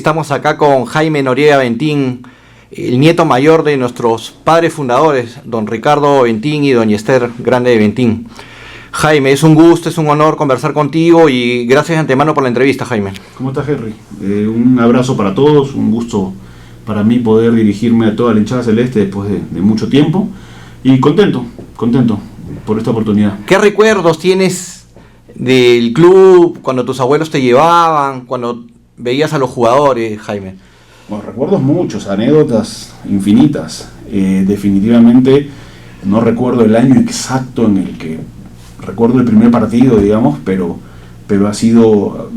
estamos acá con Jaime Noriega Bentín, el nieto mayor de nuestros padres fundadores, don Ricardo Bentín y doña Esther Grande de Bentín. Jaime, es un gusto, es un honor conversar contigo y gracias de antemano por la entrevista, Jaime. ¿Cómo estás, Henry? Un abrazo para todos, un gusto para mí poder dirigirme a toda la hinchada celeste después de mucho tiempo y contento por esta oportunidad. ¿Qué recuerdos tienes del club, cuando tus abuelos te llevaban, cuando veías a los jugadores, Jaime? Bueno, recuerdos muchos, anécdotas infinitas. Definitivamente no recuerdo el año exacto en el que recuerdo el primer partido, digamos, pero ha sido,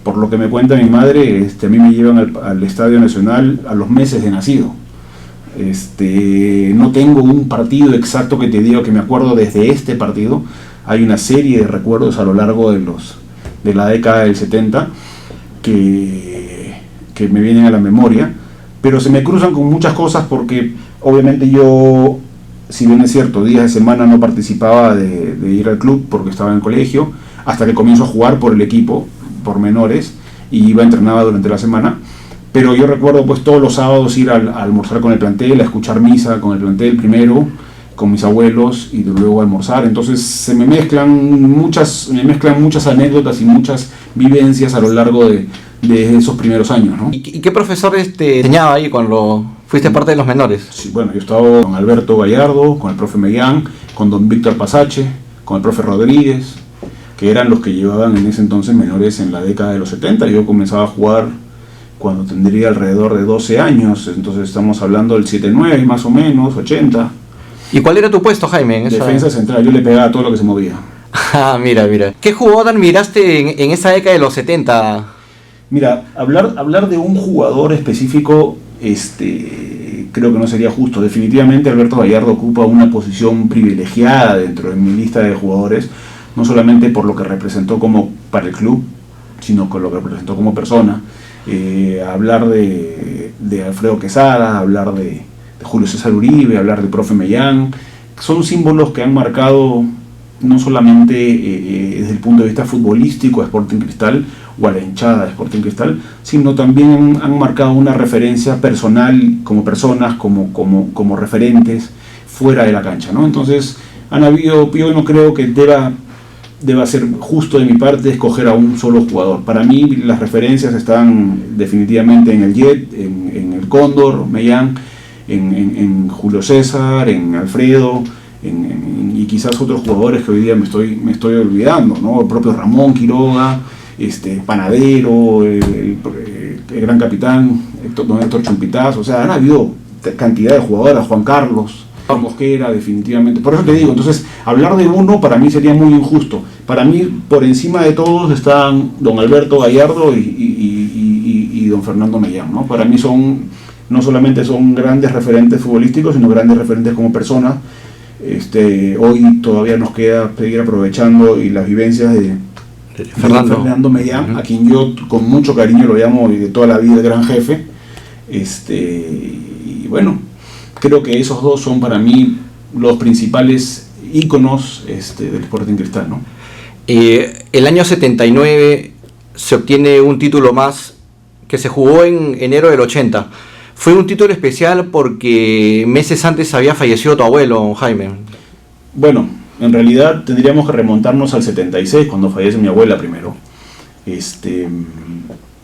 por lo que me cuenta mi madre, a mí me llevan al Estadio Nacional a los meses de nacido. No tengo un partido exacto que te diga que me acuerdo desde este partido. Hay una serie de recuerdos a lo largo de la década del 70 que me vienen a la memoria, pero se me cruzan con muchas cosas porque obviamente yo, si bien es cierto, días de semana no participaba de ir al club porque estaba en el colegio, hasta que comienzo a jugar por el equipo, por menores, y entrenaba durante la semana. Pero yo recuerdo pues todos los sábados ir a almorzar con el plantel, a escuchar misa con el plantel primero, con mis abuelos, y luego a almorzar. Entonces se me mezclan muchas anécdotas y muchas vivencias a lo largo de esos primeros años, ¿no? ¿Y qué profesores te enseñaba ahí cuando fuiste parte de los menores? Sí, bueno, yo estaba con Alberto Gallardo, con el profe Mellán, con don Víctor Pasache, con el profe Rodríguez, que eran los que llevaban en ese entonces menores en la década de los 70. Yo comenzaba a jugar cuando tendría alrededor de 12 años, entonces estamos hablando del 79 más o menos, 80. ¿Y cuál era tu puesto, Jaime? En Defensa central, yo le pegaba a todo lo que se movía. Ah, mira. ¿Qué jugador admiraste en esa década de los 70? Mira, hablar de un jugador específico, creo que no sería justo. Definitivamente Alberto Gallardo ocupa una posición privilegiada dentro de mi lista de jugadores, no solamente por lo que representó para el club, sino con lo que representó como persona. Hablar de Alfredo Quesada, hablar de Julio César Uribe, hablar del profe Mellán, son símbolos que han marcado no solamente desde el punto de vista futbolístico a Sporting Cristal o a la hinchada de Sporting Cristal, sino también han marcado una referencia personal como personas, como referentes fuera de la cancha, ¿no? Entonces yo no creo que deba ser justo de mi parte escoger a un solo jugador. Para mí las referencias están definitivamente en el Jet, en el Cóndor, Mellán, en Julio César, en Alfredo, y quizás otros jugadores que hoy día me estoy olvidando, ¿no? El propio Ramón Quiroga, Panadero, el gran capitán don Héctor Chumpitaz. O sea, han habido cantidad de jugadores, Juan Carlos Mosquera, definitivamente. Por eso te digo, entonces, hablar de uno para mí sería muy injusto. Para mí, por encima de todos están don Alberto Gallardo y don Fernando Mellán, ¿no? Para mí no solamente son grandes referentes futbolísticos, sino grandes referentes como personas. Hoy todavía nos queda seguir aprovechando y las vivencias de Fernando Mellán, a quien yo con mucho cariño lo llamo y de toda la vida el gran jefe. Y bueno, creo que esos dos son para mí los principales íconos del Sporting Cristal, ¿no? El año 79 se obtiene un título más que se jugó en enero del 80. Fue un título especial porque meses antes había fallecido tu abuelo, Jaime. Bueno, en realidad tendríamos que remontarnos al 76, cuando fallece mi abuela primero.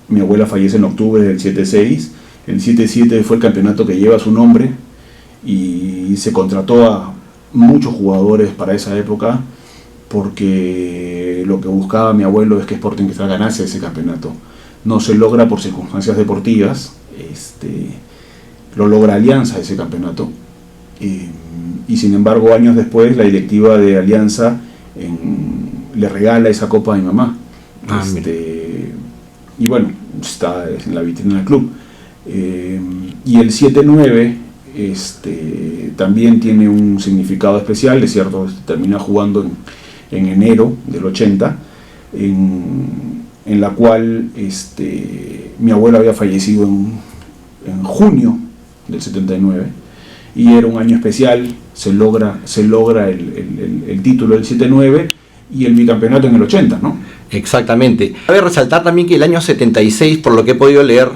Mi abuela fallece en octubre del 76. El 77 fue el campeonato que lleva su nombre y se contrató a muchos jugadores para esa época porque lo que buscaba mi abuelo es que Sporting Cristal ganase ese campeonato. No se logra por circunstancias deportivas, lo logra Alianza ese campeonato, y sin embargo años después la directiva de Alianza le regala esa copa a mi mamá. Y bueno, está en la vitrina del club. Y el 7-9 también tiene un significado especial, es cierto, termina jugando en enero del 80, en la cual mi abuelo había fallecido en junio del 79 y era un año especial. Se logra el título del 7-9 y el bicampeonato en el 80, ¿no? Exactamente. Cabe resaltar también que el año 76, por lo que he podido leer,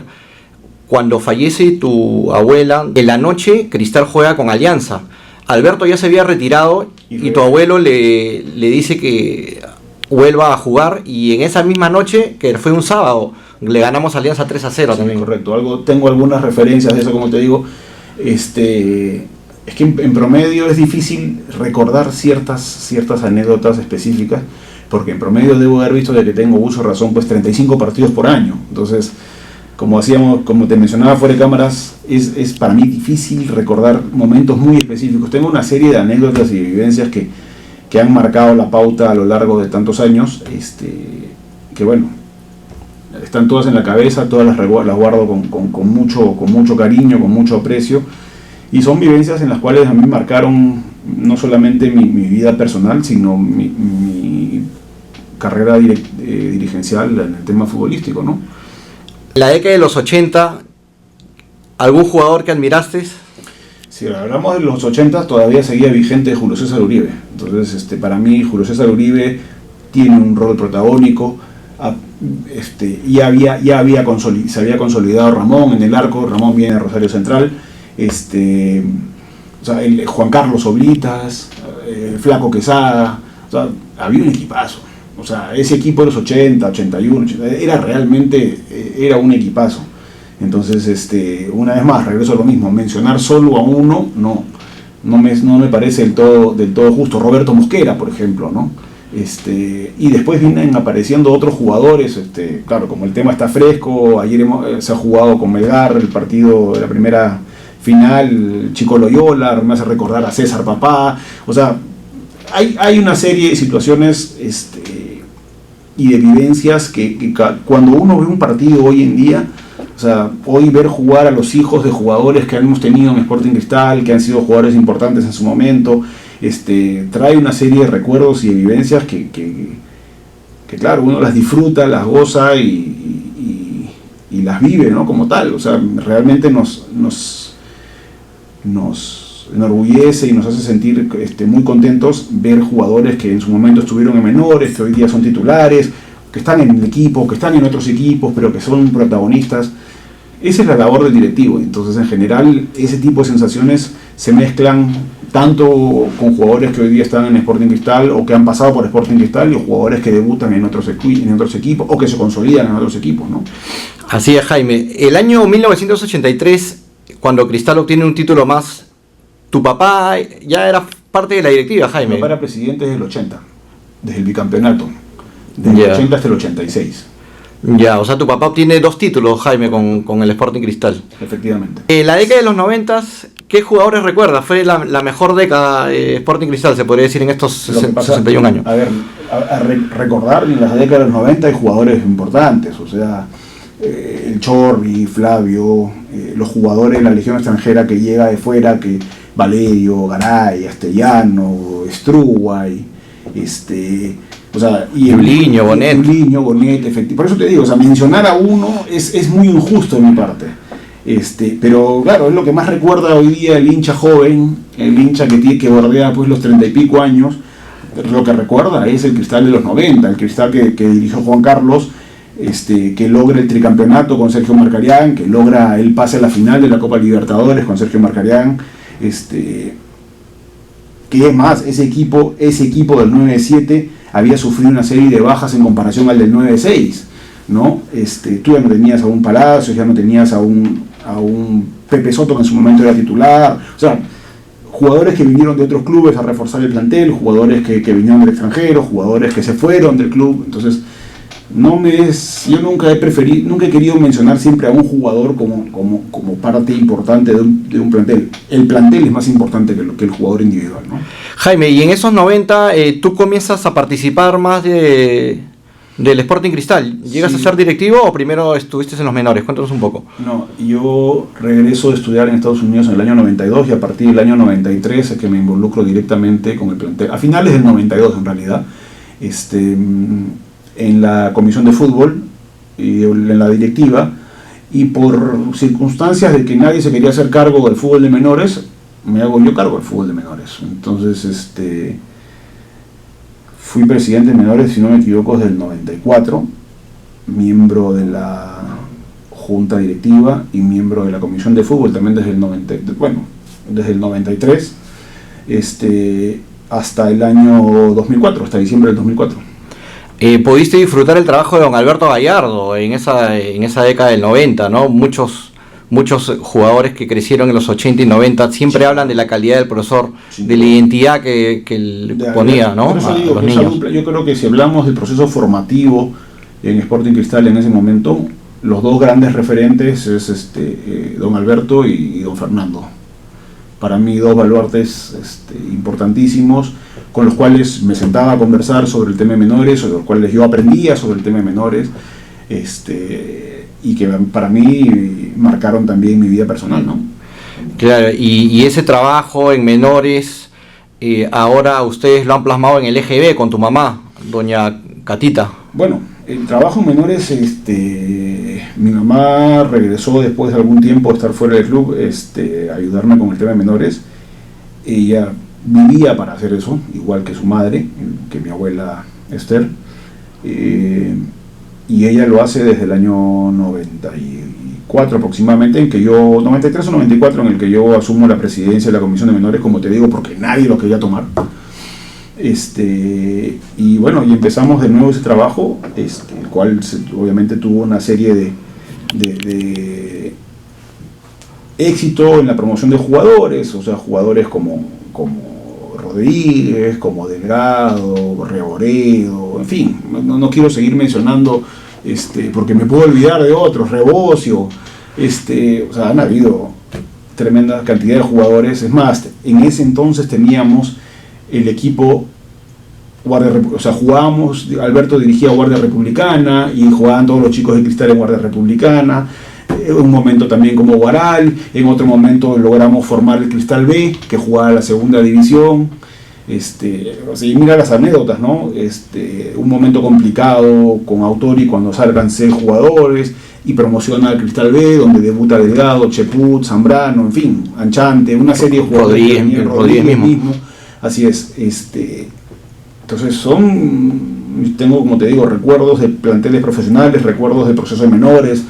cuando fallece tu abuela, en la noche Cristal juega con Alianza. Alberto ya se había retirado y tu abuelo le dice que vuelva a jugar, y en esa misma noche, que fue un sábado, le ganamos a Alianza 3-0 sí, también. Correcto, tengo algunas referencias de eso, como te digo. Es que en promedio es difícil recordar ciertas anécdotas específicas, porque en promedio debo haber visto, de que tengo uso de razón, pues 35 partidos por año. Entonces, como te mencionaba fuera de cámaras, es para mí difícil recordar momentos muy específicos. Tengo una serie de anécdotas y vivencias que han marcado la pauta a lo largo de tantos años, que bueno, están todas en la cabeza, todas las guardo con mucho cariño, con mucho aprecio, y son vivencias en las cuales a mí marcaron no solamente mi vida personal, sino mi carrera dirigencial en el tema futbolístico, ¿no? En la década de los 80, ¿algún jugador que admiraste? Si hablamos de los 80, todavía seguía vigente Julio César Uribe. Entonces, para mí, Julio César Uribe tiene un rol protagónico. Se había consolidado Ramón en el arco. Ramón viene de Rosario Central. Juan Carlos Oblitas, Flaco Quesada. O sea, había un equipazo. O sea, ese equipo de los 80, 81, 80, era un equipazo. Entonces, una vez más, regreso a lo mismo, mencionar solo a uno, no me parece del todo justo. Roberto Mosquera, por ejemplo, ¿no? Y después vienen apareciendo otros jugadores, claro, como el tema está fresco, ayer se ha jugado con Melgar el partido de la primera final, el Chico Loyola, me hace recordar a César Papá. O sea, hay una serie de situaciones y de vivencias que cuando uno ve un partido hoy en día, o sea, hoy ver jugar a los hijos de jugadores que hemos tenido en Sporting Cristal, que han sido jugadores importantes en su momento, trae una serie de recuerdos y de vivencias que claro, uno las disfruta, las goza y las vive, ¿no? Como tal. O sea, realmente nos enorgullece y nos hace sentir muy contentos ver jugadores que en su momento estuvieron en menores, que hoy día son titulares, que están en el equipo, que están en otros equipos, pero que son protagonistas. Esa es la labor del directivo. Entonces, en general, ese tipo de sensaciones se mezclan tanto con jugadores que hoy día están en Sporting Cristal o que han pasado por Sporting Cristal, y jugadores que debutan en otros equipos o que se consolidan en otros equipos, ¿no? Así es, Jaime. El año 1983, cuando Cristal obtiene un título más, tu papá ya era parte de la directiva, Jaime. Mi papá era presidente desde el 80, desde el bicampeonato, desde el 80 hasta el 86. Ya, o sea, tu papá obtiene 2 títulos, Jaime, con el Sporting Cristal. Efectivamente. En la década de los 90, ¿qué jugadores recuerdas? Fue la mejor década de Sporting Cristal, se podría decir, en estos 61 años. A ver, recordar, en las décadas de los 90 hay jugadores importantes, o sea, el Chorri, Flavio, los jugadores de la Legión extranjera que llega de fuera, que Valerio, Garay, Astellano, Struway, o sea, y Juliño, Bonet, efectivamente. Por eso te digo, o sea, mencionar a uno es muy injusto de mi parte. Pero claro, es lo que más recuerda hoy día el hincha joven, el hincha que bordea pues los 30 y pico años. Lo que recuerda es el Cristal de los 90, el Cristal que dirigió Juan Carlos, que logra el tricampeonato con Sergio Marcarián, que logra el pase a la final de la Copa Libertadores con Sergio Marcarián, que es más, ese equipo del 9-7 había sufrido una serie de bajas en comparación al del 9-6, ¿no? Tú ya no tenías a un Palacios, ya no tenías a un Pepe Soto, que en su momento era titular, o sea, jugadores que vinieron de otros clubes a reforzar el plantel, jugadores que vinieron del extranjero, jugadores que se fueron del club. Entonces, yo nunca he querido mencionar siempre a un jugador como parte importante de un plantel. El plantel es más importante que el jugador individual, ¿no? Jaime, y en esos 90 tú comienzas a participar más del Sporting Cristal. ¿Llegas a ser directivo o primero estuviste en los menores? Cuéntanos un poco. No, yo regreso a estudiar en Estados Unidos en el año 92 y a partir del año 93 es que me involucro directamente con el plantel. A finales del 92 en realidad, en la comisión de fútbol y en la directiva, y por circunstancias de que nadie se quería hacer cargo del fútbol de menores, me hago yo cargo del fútbol de menores. Entonces, Fui presidente de menores, si no me equivoco, desde el 94, miembro de la junta directiva y miembro de la comisión de fútbol también desde el 93, hasta el año 2004, hasta diciembre del 2004. Pudiste disfrutar el trabajo de don Alberto Gallardo en esa década del 90, ¿no? Muchos jugadores que crecieron en los 80 y 90 siempre hablan de la calidad del profesor, de la identidad que él ponía, ¿no? Por eso digo, los niños. Yo creo que si hablamos del proceso formativo en Sporting Cristal en ese momento, los dos grandes referentes es don Alberto y don Fernando. Para mí dos baluartes importantísimos, con los cuales me sentaba a conversar sobre el tema de menores, sobre los cuales yo aprendía sobre el tema de menores, y que para mí marcaron también mi vida personal, ¿no? Claro, y ese trabajo en menores, ahora ustedes lo han plasmado en el EGB con tu mamá, doña Catita. Bueno, el trabajo en menores, mi mamá regresó después de algún tiempo de estar fuera del club, a ayudarme con el tema de menores. Ella vivía para hacer eso, igual que su madre, que mi abuela Esther, y ella lo hace desde el año 94 aproximadamente, 93 o 94, en el que yo asumo la presidencia de la Comisión de Menores, como te digo, porque nadie lo quería tomar. Y bueno, y empezamos de nuevo ese trabajo, el cual obviamente tuvo una serie de éxito en la promoción de jugadores, o sea, jugadores como Rodríguez, como Delgado, Reboredo, en fin, no quiero seguir mencionando, porque me puedo olvidar de otros, Rebocio, o sea, han habido tremenda cantidad de jugadores. Es más, en ese entonces teníamos el equipo jugábamos, Alberto dirigía Guardia Republicana y jugaban todos los chicos de Cristal en Guardia Republicana, en un momento también como Guaral, en otro momento logramos formar el Cristal B, que jugaba la segunda división, mira las anécdotas, ¿no? Un momento complicado con Autori cuando salgan 6 jugadores y promociona al Cristal B, donde debuta Delgado, Cheput, Zambrano, en fin, Anchante, una serie de jugadores, Rodríguez mismo. Así es, entonces tengo, como te digo, recuerdos de planteles profesionales, recuerdos de procesos de menores,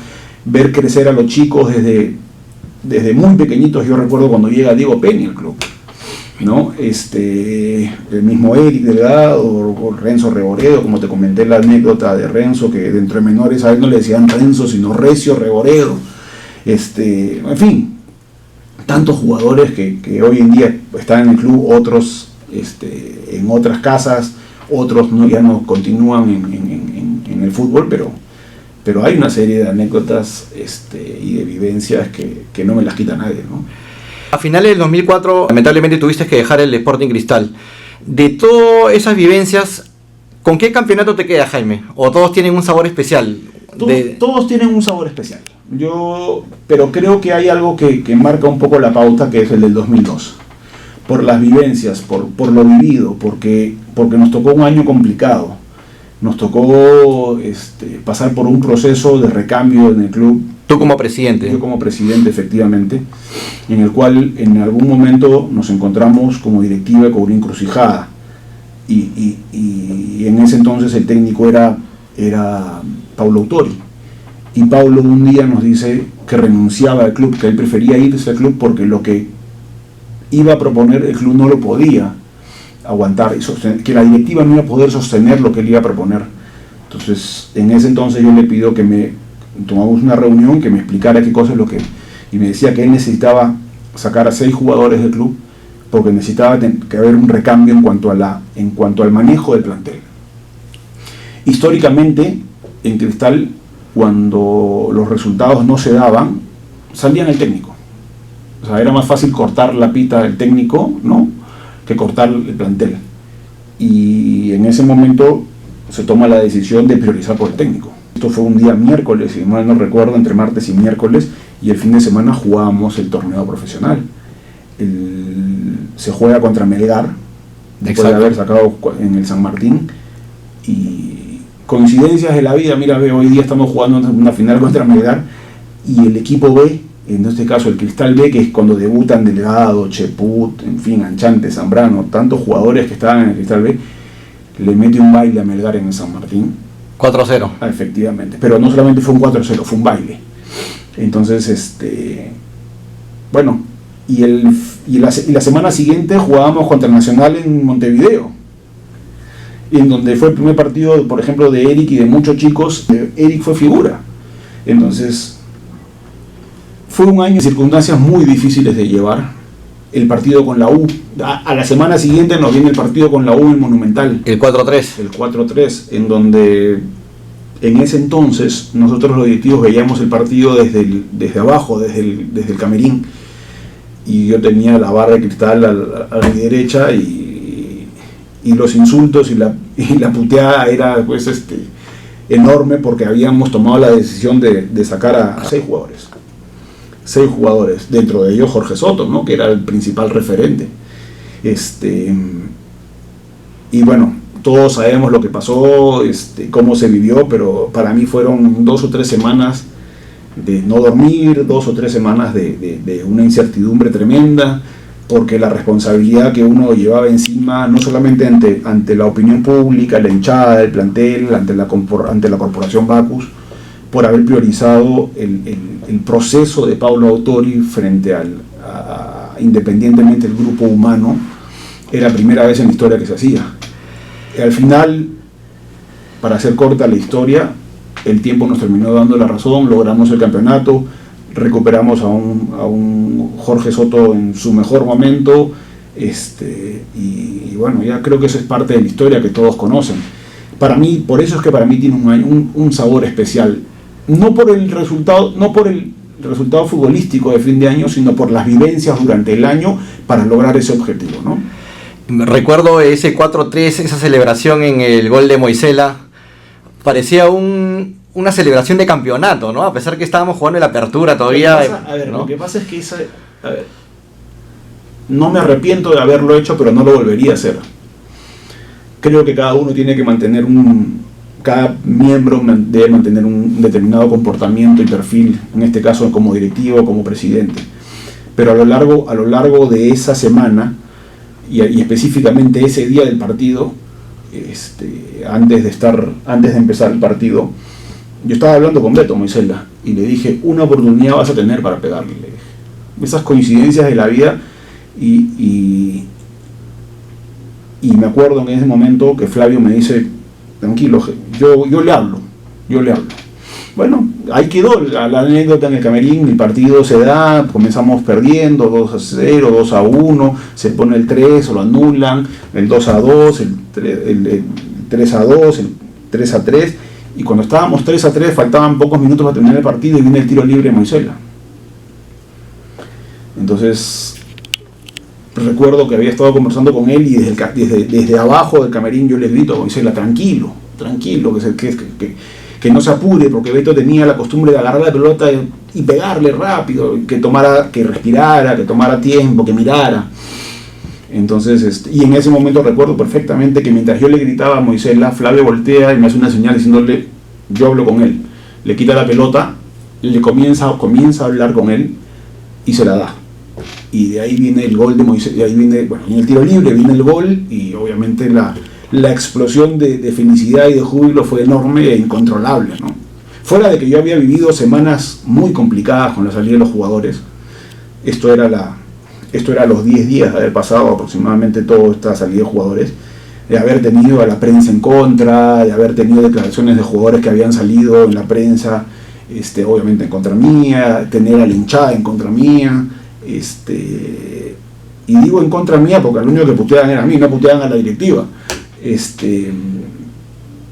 ver crecer a los chicos desde muy pequeñitos. Yo recuerdo cuando llega Diego Peña al club, ¿no? El mismo Eric Delgado, o Renzo Reboredo, como te comenté la anécdota de Renzo, que dentro de menores a él no le decían Renzo, sino Recio Reboredo, en fin, tantos jugadores que hoy en día están en el club, otros en otras casas, otros ya no continúan en el fútbol, pero hay una serie de anécdotas y de vivencias que no me las quita nadie, ¿no? A finales del 2004, lamentablemente tuviste que dejar el Sporting Cristal. De todas esas vivencias, ¿con qué campeonato te queda, Jaime? ¿O todos tienen un sabor especial? Todos tienen un sabor especial. Pero creo que hay algo que marca un poco la pauta, que es el del 2002. Por las vivencias, por lo vivido, porque nos tocó un año complicado. Nos tocó pasar por un proceso de recambio en el club. Tú como presidente. Yo como presidente, efectivamente, en el cual en algún momento nos encontramos como directiva con una encrucijada. Y en ese entonces el técnico era Paulo Autori. Y Paulo un día nos dice que renunciaba al club, que él prefería irse al club porque lo que iba a proponer el club no lo podía aguantar, y sostener, que la directiva no iba a poder sostener lo que él iba a proponer. Entonces, en ese entonces yo le pido tomamos una reunión, que me explicara qué cosa es lo que, y me decía que él necesitaba sacar a 6 jugadores del club, porque necesitaba que haber un recambio en cuanto al manejo del plantel. Históricamente, en Cristal, cuando los resultados no se daban, salían el técnico. O sea, era más fácil cortar la pita del técnico, ¿no?, que cortar el plantel. Y en ese momento se toma la decisión de priorizar por el técnico. Esto fue un día miércoles, si mal no recuerdo, entre martes y miércoles, y el fin de semana jugábamos el torneo profesional. Se juega contra Melgar, después de haber sacado en el San Martín, y coincidencias de la vida. Mira, hoy día estamos jugando una final contra Melgar, y el equipo B, en este caso el Cristal B, que es cuando debutan Delgado, Cheput, en fin, Anchante, Zambrano, tantos jugadores que estaban en el Cristal B, le mete un baile a Melgar en el San Martín. 4-0. Efectivamente, pero no solamente fue un 4-0, fue un baile. Entonces, bueno, y la semana siguiente jugábamos contra el Nacional en Montevideo, en donde fue el primer partido, por ejemplo, de Eric y de muchos chicos. Eric fue figura. Entonces, fue un año de circunstancias muy difíciles de llevar. El partido con la U, a la semana siguiente nos viene el partido con la U en Monumental. El 4-3. El 4-3, en donde en ese entonces nosotros los directivos veíamos el partido desde abajo, desde el camerín, y yo tenía la barra de cristal a mi derecha, y los insultos y la puteada era pues enorme, porque habíamos tomado la decisión de sacar a 6 jugadores. 6 jugadores, dentro de ellos Jorge Soto, ¿no?, que era el principal referente. Y bueno, todos sabemos lo que pasó, cómo se vivió, pero para mí fueron 2 o 3 semanas de no dormir, 2 o 3 semanas de una incertidumbre tremenda, porque la responsabilidad que uno llevaba encima, no solamente ante la opinión pública, la hinchada, el plantel, ante la corporación Bacus, por haber priorizado el proceso de Paulo Autori frente independientemente del grupo humano, era la primera vez en la historia que se hacía. Y al final, para hacer corta la historia, el tiempo nos terminó dando la razón, logramos el campeonato, recuperamos a un Jorge Soto en su mejor momento, y bueno, ya creo que eso es parte de la historia que todos conocen. Para mí, por eso es que para mí tiene un sabor especial. No por el resultado futbolístico de fin de año, sino por las vivencias durante el año para lograr ese objetivo, ¿no? Recuerdo ese 4-3, esa celebración en el gol de Moisela. Parecía una celebración de campeonato, ¿no? A pesar que estábamos jugando en la apertura todavía. ¿No? Lo que pasa es que no me arrepiento de haberlo hecho, pero no lo volvería a hacer. Creo que cada uno tiene que mantener cada miembro debe mantener un determinado comportamiento y perfil, en este caso como directivo, como presidente. Pero a lo largo de esa semana, y específicamente ese día del partido, antes de empezar el partido, yo estaba hablando con Beto Moisela y le dije: una oportunidad vas a tener para pegarle. Esas coincidencias de la vida, y me acuerdo en ese momento que Flavio me dice: tranquilo, yo le hablo. Bueno, ahí quedó la anécdota en el camerín. El partido se da, comenzamos perdiendo 2-0, 2-1, se pone el 3 o lo anulan, el 2-2, el 3-2, el 3-3, y cuando estábamos 3-3 faltaban pocos minutos para terminar el partido y viene el tiro libre de Moisela. Entonces recuerdo que había estado conversando con él, y desde abajo del camerín yo le grito a Moisela: tranquilo, que no se apure, porque Beto tenía la costumbre de agarrar la pelota y pegarle rápido, que respirara, que tomara tiempo, que mirara. Entonces, y en ese momento recuerdo perfectamente que mientras yo le gritaba a Moisela, Flavio voltea y me hace una señal diciéndole: yo hablo con él. Le quita la pelota, le comienza a hablar con él y se la da. Y de ahí viene el gol de Moisés, de ahí viene el tiro libre, viene el gol, y obviamente la explosión de felicidad y de júbilo fue enorme e incontrolable, ¿no? Fuera de que yo había vivido semanas muy complicadas con la salida de los jugadores, esto era a los 10 días de haber pasado aproximadamente toda esta salida de jugadores, de haber tenido a la prensa en contra, de haber tenido declaraciones de jugadores que habían salido en la prensa, obviamente en contra mía, tener a la hinchada en contra mía, y digo en contra mía porque lo único que puteaban era a mí, no puteaban a la directiva. Es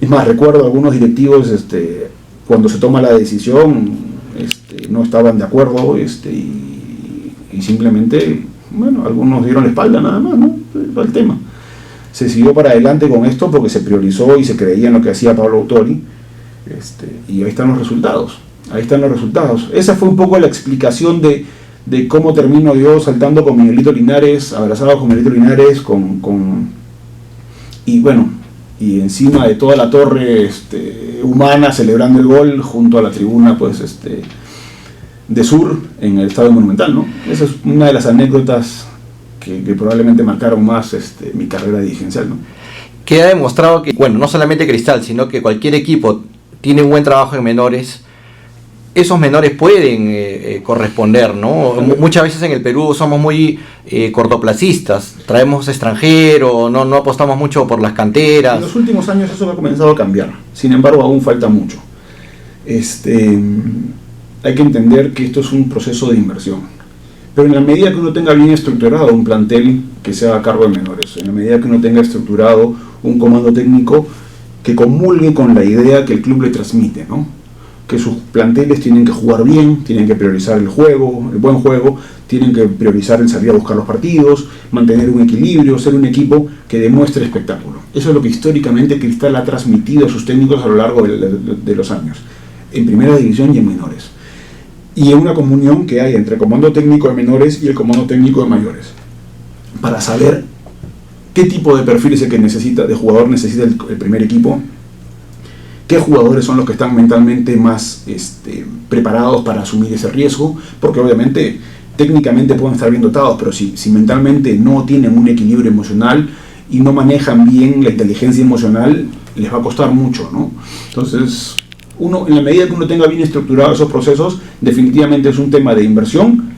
más, recuerdo algunos directivos, cuando se toma la decisión, no estaban de acuerdo, y simplemente, bueno, algunos dieron la espalda nada más, ¿no? El tema. Se siguió para adelante con esto porque se priorizó y se creía en lo que hacía Paulo Autori, y ahí están los resultados. Esa fue un poco la explicación de cómo termino yo saltando con Miguelito Linares, abrazado con Miguelito Linares, y bueno, y encima de toda la torre humana celebrando el gol junto a la tribuna pues de Sur en el Estadio Monumental, ¿no? Esa es una de las anécdotas que probablemente marcaron más mi carrera dirigencial, ¿no? Queda demostrado que, bueno, no solamente Cristal, sino que cualquier equipo tiene un buen trabajo en menores. Esos menores pueden corresponder, ¿no? Muchas veces en el Perú somos muy cortoplacistas, traemos extranjeros, no apostamos mucho por las canteras. En los últimos años eso ha comenzado a cambiar, sin embargo aún falta mucho. Hay que entender que esto es un proceso de inversión, pero en la medida que uno tenga bien estructurado un plantel que se haga cargo de menores, en la medida que uno tenga estructurado un comando técnico que comulgue con la idea que el club le transmite, ¿no? Que sus planteles tienen que jugar bien, tienen que priorizar el juego, el buen juego, tienen que priorizar el salir a buscar los partidos, mantener un equilibrio, ser un equipo que demuestre espectáculo. Eso es lo que históricamente Cristal ha transmitido a sus técnicos a lo largo de los años, en primera división y en menores. Y en una comunión que hay entre el comando técnico de menores y el comando técnico de mayores, para saber qué tipo de perfil es el que necesita, de jugador necesita el primer equipo, qué jugadores son los que están mentalmente más preparados para asumir ese riesgo, porque obviamente técnicamente pueden estar bien dotados, pero si mentalmente no tienen un equilibrio emocional y no manejan bien la inteligencia emocional, les va a costar mucho, ¿no? Entonces, en la medida que uno tenga bien estructurados esos procesos, definitivamente es un tema de inversión,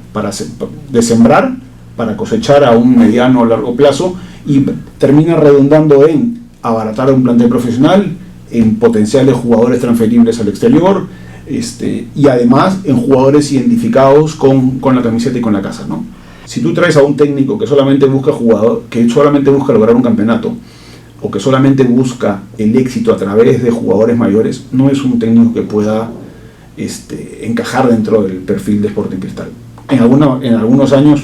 de sembrar, para cosechar a un mediano o largo plazo, y termina redundando en abaratar un plantel profesional, en potenciales jugadores transferibles al exterior, y además en jugadores identificados con la camiseta y con la casa, ¿no? Si tú traes a un técnico que solamente busca lograr un campeonato, o que solamente busca el éxito a través de jugadores mayores, no es un técnico que pueda encajar dentro del perfil de Sporting Cristal. En algunos años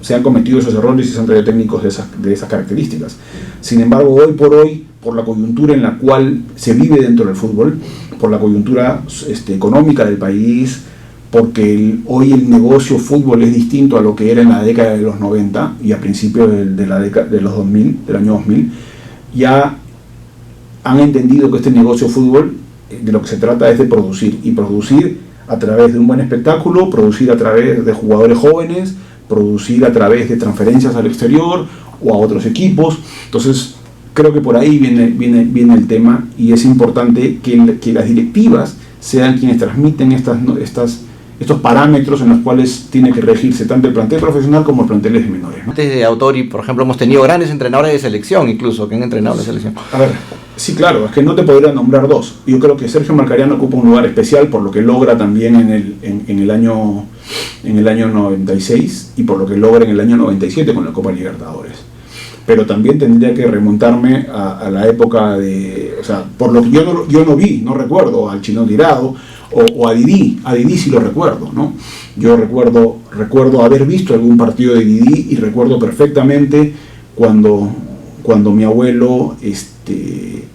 se han cometido esos errores y se han traído técnicos de esas características. Sin embargo, hoy por hoy, por la coyuntura en la cual se vive dentro del fútbol, por la coyuntura económica del país, porque hoy el negocio fútbol es distinto a lo que era en la década de los 90 y a principios de la década de los 2000, del año 2000, ya han entendido que este negocio fútbol de lo que se trata es de producir, y producir a través de un buen espectáculo, producir a través de jugadores jóvenes, producir a través de transferencias al exterior o a otros equipos. Entonces creo que por ahí viene el tema, y es importante que las directivas sean quienes transmiten estos parámetros en los cuales tiene que regirse tanto el plantel profesional como el plantel de menores, ¿no? Antes de Autori, por ejemplo, hemos tenido grandes entrenadores de selección, incluso, que han entrenado la selección. A ver, sí, claro, es que no te podría nombrar dos. Yo creo que Sergio Marcariano ocupa un lugar especial por lo que logra también en el año 96 y por lo que logra en el año 97 con la Copa Libertadores. Pero también tendría que remontarme a la época por lo que yo no vi, no recuerdo, al Chino Tirado o a Didi sí lo recuerdo, ¿no? Yo recuerdo haber visto algún partido de Didi, y recuerdo perfectamente cuando mi abuelo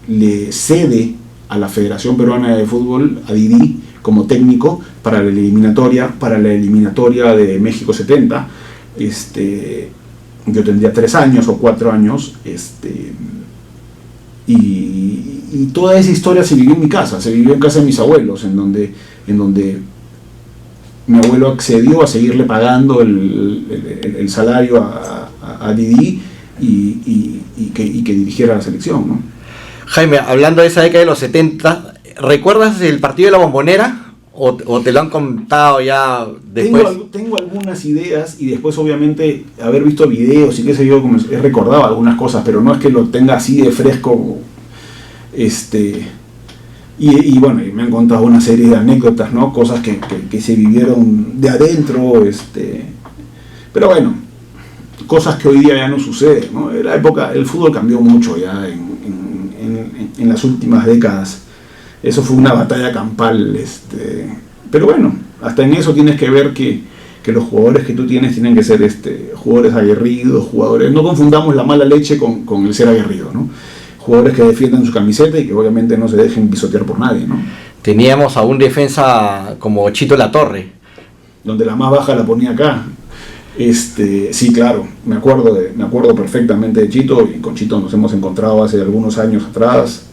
le cede a la Federación Peruana de Fútbol a Didi como técnico para la eliminatoria de México 70. Yo tendría 3 años o 4 años, y toda esa historia se vivió en mi casa, se vivió en casa de mis abuelos, en donde mi abuelo accedió a seguirle pagando el salario a Didi y que dirigiera la selección, ¿no? Jaime, hablando de esa década de los 70, ¿recuerdas el partido de la Bombonera? ¿O te lo han contado ya después? Tengo algunas ideas, y después obviamente haber visto videos y qué sé yo, he recordado algunas cosas, pero no es que lo tenga así de fresco. Y bueno, me han contado una serie de anécdotas, ¿no? Cosas que se vivieron de adentro, pero bueno, cosas que hoy día ya no suceden, ¿no? En la época el fútbol cambió mucho ya en las últimas décadas. Eso fue una batalla campal, pero bueno, hasta en eso tienes que ver que los jugadores que tú tienes tienen que ser jugadores aguerridos, no confundamos la mala leche con el ser aguerrido, ¿no? Jugadores que defiendan su camiseta y que obviamente no se dejen pisotear por nadie, ¿no? Teníamos a un defensa como Chito Latorre, donde la más baja la ponía acá. Sí, claro, me acuerdo perfectamente de Chito, y con Chito nos hemos encontrado hace algunos años atrás.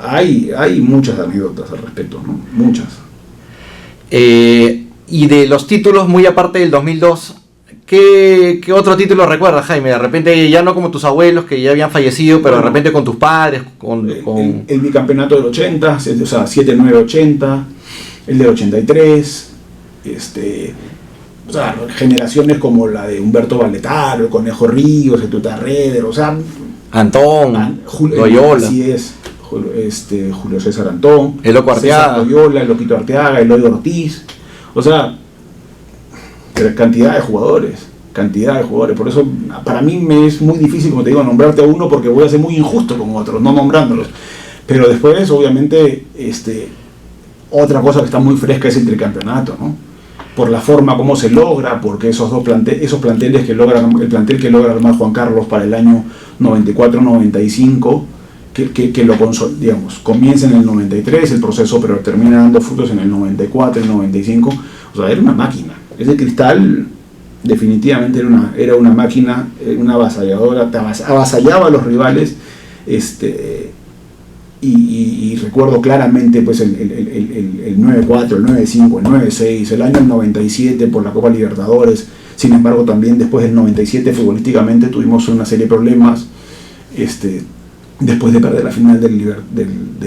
Hay muchas anécdotas al respecto, ¿no? Muchas. Y de los títulos, muy aparte del 2002, ¿Qué otro título recuerdas, Jaime? De repente ya no como tus abuelos que ya habían fallecido, pero de repente con tus padres, el bicampeonato del 80, o sea, 7-9-80, el del 83, o sea, generaciones como la de Humberto Valletaro, el Conejo Ríos, el Tutarreder, o sea, Antón, Loyola. Así es, Julio César Antón, el Loco Arteaga, César Loyola, el Loquito Arteaga, Eloy Ortiz, o sea, cantidad de jugadores. Por eso para mí me es muy difícil, como te digo, nombrarte a uno porque voy a ser muy injusto con otros, no nombrándolos. Pero después, obviamente, otra cosa que está muy fresca es el tricampeonato, ¿no? Por la forma como se logra, porque esos planteles que logran, el plantel que logra armar Juan Carlos para el año 94-95, que lo digamos, comienza en el 93 el proceso, pero termina dando frutos en el 94, el 95, o sea, era una máquina. Ese Cristal definitivamente era una máquina, una avasalladora, avasallaba a los rivales, y recuerdo claramente pues el 9-4, el 9-5, el 9-6, el año 97 por la Copa Libertadores. Sin embargo, también después del 97 futbolísticamente tuvimos una serie de problemas, después de perder la final de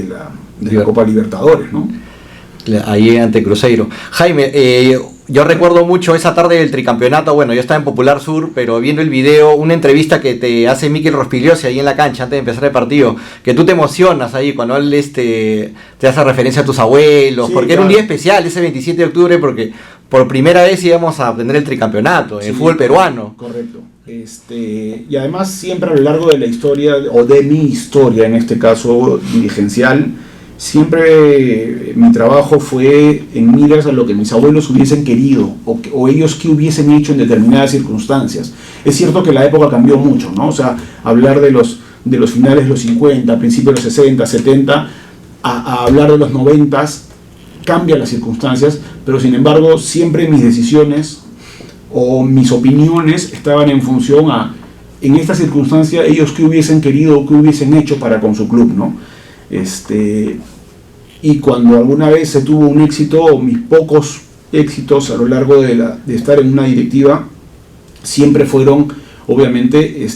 la Copa Libertadores, ¿no? Ahí ante Cruzeiro. Jaime, yo recuerdo mucho esa tarde del tricampeonato. Bueno, yo estaba en Popular Sur, pero viendo el video, una entrevista que te hace Mikel Rospigliosi ahí en la cancha antes de empezar el partido, que tú te emocionas ahí cuando él te hace referencia a tus abuelos, sí, porque claro. Era un día especial ese 27 de octubre porque por primera vez íbamos a obtener el tricampeonato en el fútbol peruano. Correcto. Y además siempre a lo largo de la historia, o de mi historia en este caso dirigencial, siempre mi trabajo fue en miras a lo que mis abuelos hubiesen querido o ellos que hubiesen hecho en determinadas circunstancias. Es cierto que la época cambió mucho, ¿no? O sea, hablar de los finales de los 50, principios de los 60, 70, a hablar de los 90 cambia las circunstancias, pero sin embargo siempre mis decisiones o mis opiniones estaban en función a, en esta circunstancia, ellos que hubiesen querido o que hubiesen hecho para con su club, ¿no? Y cuando alguna vez se tuvo un éxito, o mis pocos éxitos a lo largo de estar en una directiva, siempre fueron obviamente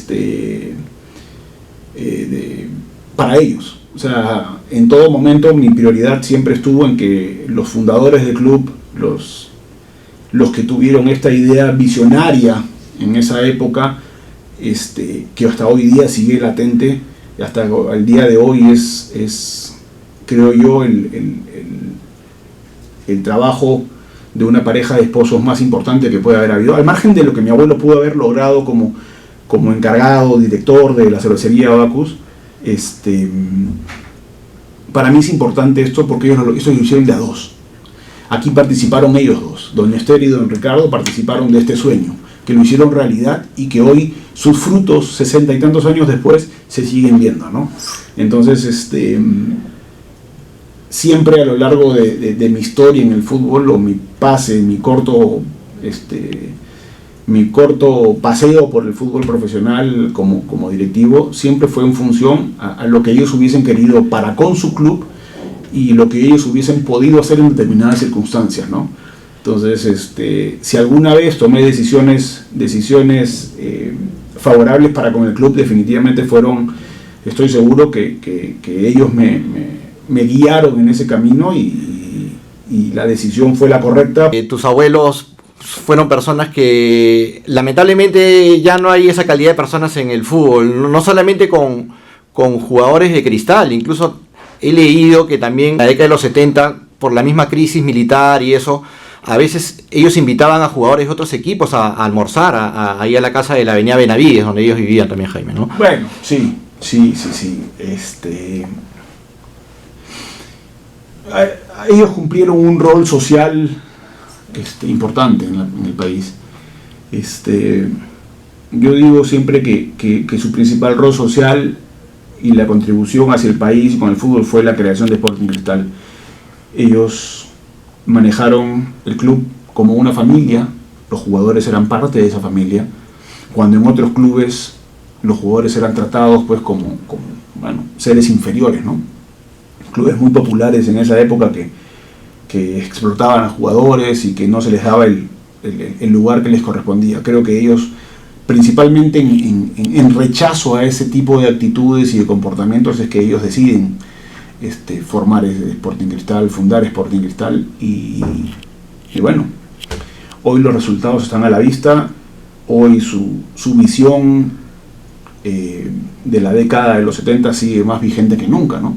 para ellos. O sea, en todo momento mi prioridad siempre estuvo en que los fundadores del club, los que tuvieron esta idea visionaria en esa época, que hasta hoy día sigue latente, hasta el día de hoy es creo yo, el trabajo de una pareja de esposos más importante que puede haber habido, al margen de lo que mi abuelo pudo haber logrado como encargado, director de la cervecería Abacus. Para mí es importante esto porque ellos lo hicieron de a dos. Aquí participaron ellos dos, don Esther y don Ricardo participaron de este sueño, que lo hicieron realidad y que hoy sus frutos, 60 y tantos años después, se siguen viendo, ¿no? Entonces, siempre a lo largo de mi historia en el fútbol, o mi pase, mi corto paseo por el fútbol profesional como directivo, siempre fue en función a lo que ellos hubiesen querido para con su club y lo que ellos hubiesen podido hacer en determinadas circunstancias, ¿no? Entonces, si alguna vez tomé decisiones favorables para con el club, definitivamente fueron, estoy seguro que ellos me guiaron en ese camino y la decisión fue la correcta. Tus abuelos fueron personas que lamentablemente ya no hay esa calidad de personas en el fútbol, no solamente con jugadores de Cristal, incluso he leído que también en la década de los 70, por la misma crisis militar y eso, a veces ellos invitaban a jugadores de otros equipos a almorzar ahí a la casa de la avenida Benavides, donde ellos vivían también, Jaime, ¿no? Bueno, sí. Ellos cumplieron un rol social importante en el país. Yo digo siempre que su principal rol social y la contribución hacia el país con el fútbol fue la creación de Sporting Cristal. Ellos manejaron el club como una familia, los jugadores eran parte de esa familia, cuando en otros clubes los jugadores eran tratados pues como seres inferiores, ¿no? Clubes muy populares en esa época que explotaban a jugadores y que no se les daba el lugar que les correspondía. Creo que ellos, principalmente en rechazo a ese tipo de actitudes y de comportamientos, es que ellos deciden formar Sporting Cristal, fundar Sporting Cristal, y bueno, hoy los resultados están a la vista. Hoy su visión de la década de los 70 sigue más vigente que nunca, ¿no?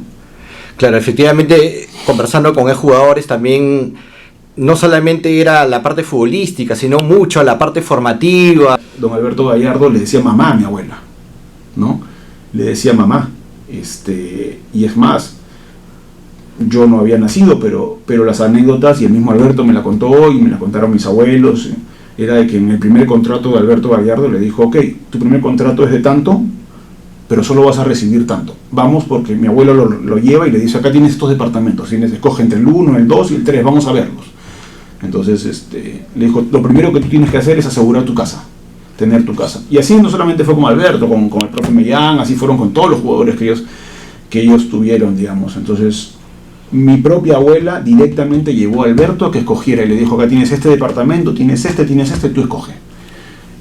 Claro, efectivamente, conversando con jugadores también, no solamente era la parte futbolística, sino mucho la parte formativa. Don Alberto Gallardo le decía mamá a mi abuela, ¿no? Le decía mamá, y es más, yo no había nacido, pero las anécdotas, y el mismo Alberto me la contó y me la contaron mis abuelos, era de que en el primer contrato de Alberto Gallardo le dijo: ok, tu primer contrato es de tanto, pero solo vas a recibir tanto. Vamos, porque mi abuelo lo lleva y le dice: acá tienes estos departamentos, escoge entre el 1, el 2 y el 3, vamos a verlos. Entonces le dijo: lo primero que tú tienes que hacer es asegurar tu casa, tener tu casa. Y así no solamente fue con Alberto, con el profe Mellán, así fueron con todos los jugadores que ellos tuvieron, digamos. Entonces mi propia abuela directamente llevó a Alberto a que escogiera y le dijo: acá tienes este departamento, tienes este, tú escoge.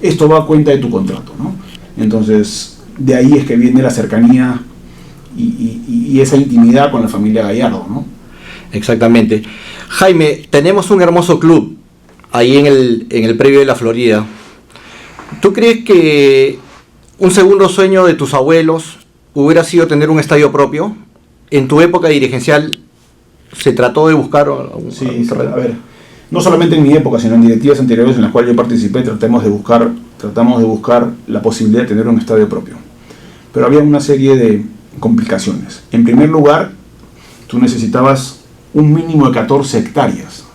Esto va a cuenta de tu contrato, ¿no? Entonces, de ahí es que viene la cercanía y esa intimidad con la familia Gallardo, ¿no? Exactamente. Jaime, tenemos un hermoso club ahí en el predio de la Florida. ¿Tú crees que un segundo sueño de tus abuelos hubiera sido tener un estadio propio? En tu época dirigencial, ¿se trató de buscar Sí, a ver, no solamente en mi época, sino en directivas anteriores en las cuales yo participé, tratamos de buscar la posibilidad de tener un estadio propio. Pero había una serie de complicaciones. En primer lugar, tú necesitabas un mínimo de 14 hectáreas.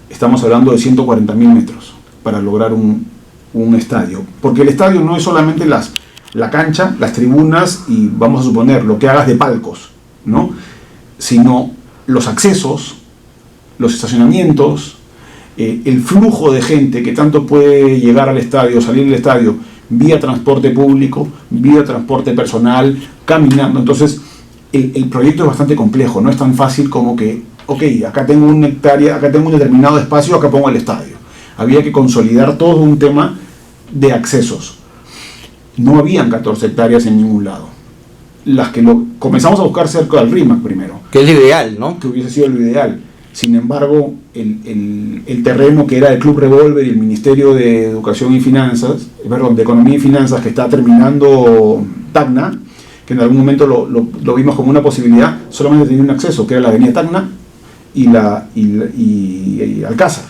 Estamos hablando de 140.000 metros para lograr un estadio. Porque el estadio no es solamente la cancha, las tribunas y, vamos a suponer, lo que hagas de palcos, ¿no? Sino los accesos, los estacionamientos, el flujo de gente que tanto puede llegar al estadio, salir del estadio, vía transporte público, vía transporte personal, caminando. Entonces, el proyecto es bastante complejo, no es tan fácil como que, ok, acá tengo una hectárea, acá tengo un determinado espacio, acá pongo el estadio. Había que consolidar todo un tema de accesos. No habían 14 hectáreas en ningún lado. Las que comenzamos a buscar cerca del RIMAC primero. Que es lo ideal, ¿no? Que hubiese sido lo ideal. Sin embargo, el terreno que era el Club Revólver y el Ministerio de Educación y Finanzas, de Economía y Finanzas, que está terminando Tacna, que en algún momento lo vimos como una posibilidad, solamente tenía un acceso, que era la avenida Tacna y Alcázar.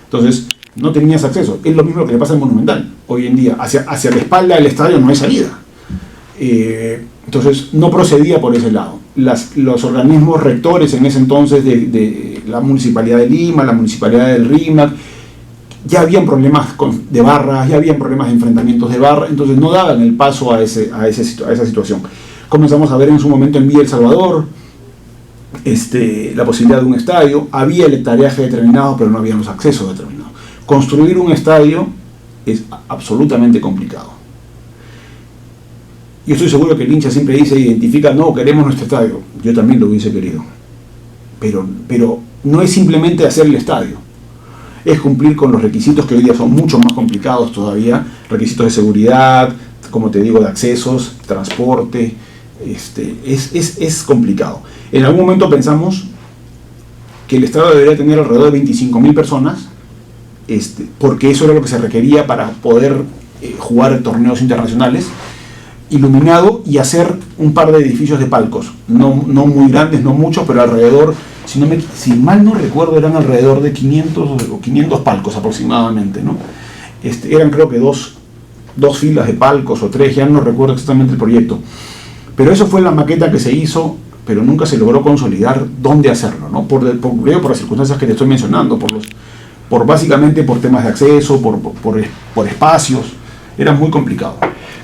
Entonces, no tenías acceso. Es lo mismo que le pasa al Monumental. Hoy en día, hacia la espalda del estadio no hay salida. Entonces, no procedía por ese lado. Los organismos rectores en ese entonces de la Municipalidad de Lima, la Municipalidad del RIMAC, ya habían problemas de barras, ya habían problemas de enfrentamientos de barra, entonces no daban el paso a esa situación. Comenzamos a ver en su momento en Villa El Salvador la posibilidad de un estadio, había el hectareaje determinado, pero no había los accesos determinados. Construir un estadio es absolutamente complicado. Yo estoy seguro que el hincha siempre identifica, no, queremos nuestro estadio. Yo también lo hubiese querido. Pero no es simplemente hacer el estadio. Es cumplir con los requisitos que hoy día son mucho más complicados todavía. Requisitos de seguridad, como te digo, de accesos, transporte. Es complicado. En algún momento pensamos que el estadio debería tener alrededor de 25.000 personas, porque eso era lo que se requería para poder jugar torneos internacionales, iluminado, y hacer un par de edificios de palcos, no muy grandes, no muchos, pero alrededor, si mal no recuerdo, eran alrededor de 500 palcos aproximadamente, ¿no? Eran creo que dos filas de palcos o tres, ya no recuerdo exactamente el proyecto, pero eso fue la maqueta que se hizo, pero nunca se logró consolidar dónde hacerlo, ¿no? Por las circunstancias que te estoy mencionando, básicamente por temas de acceso, por espacios, era muy complicado.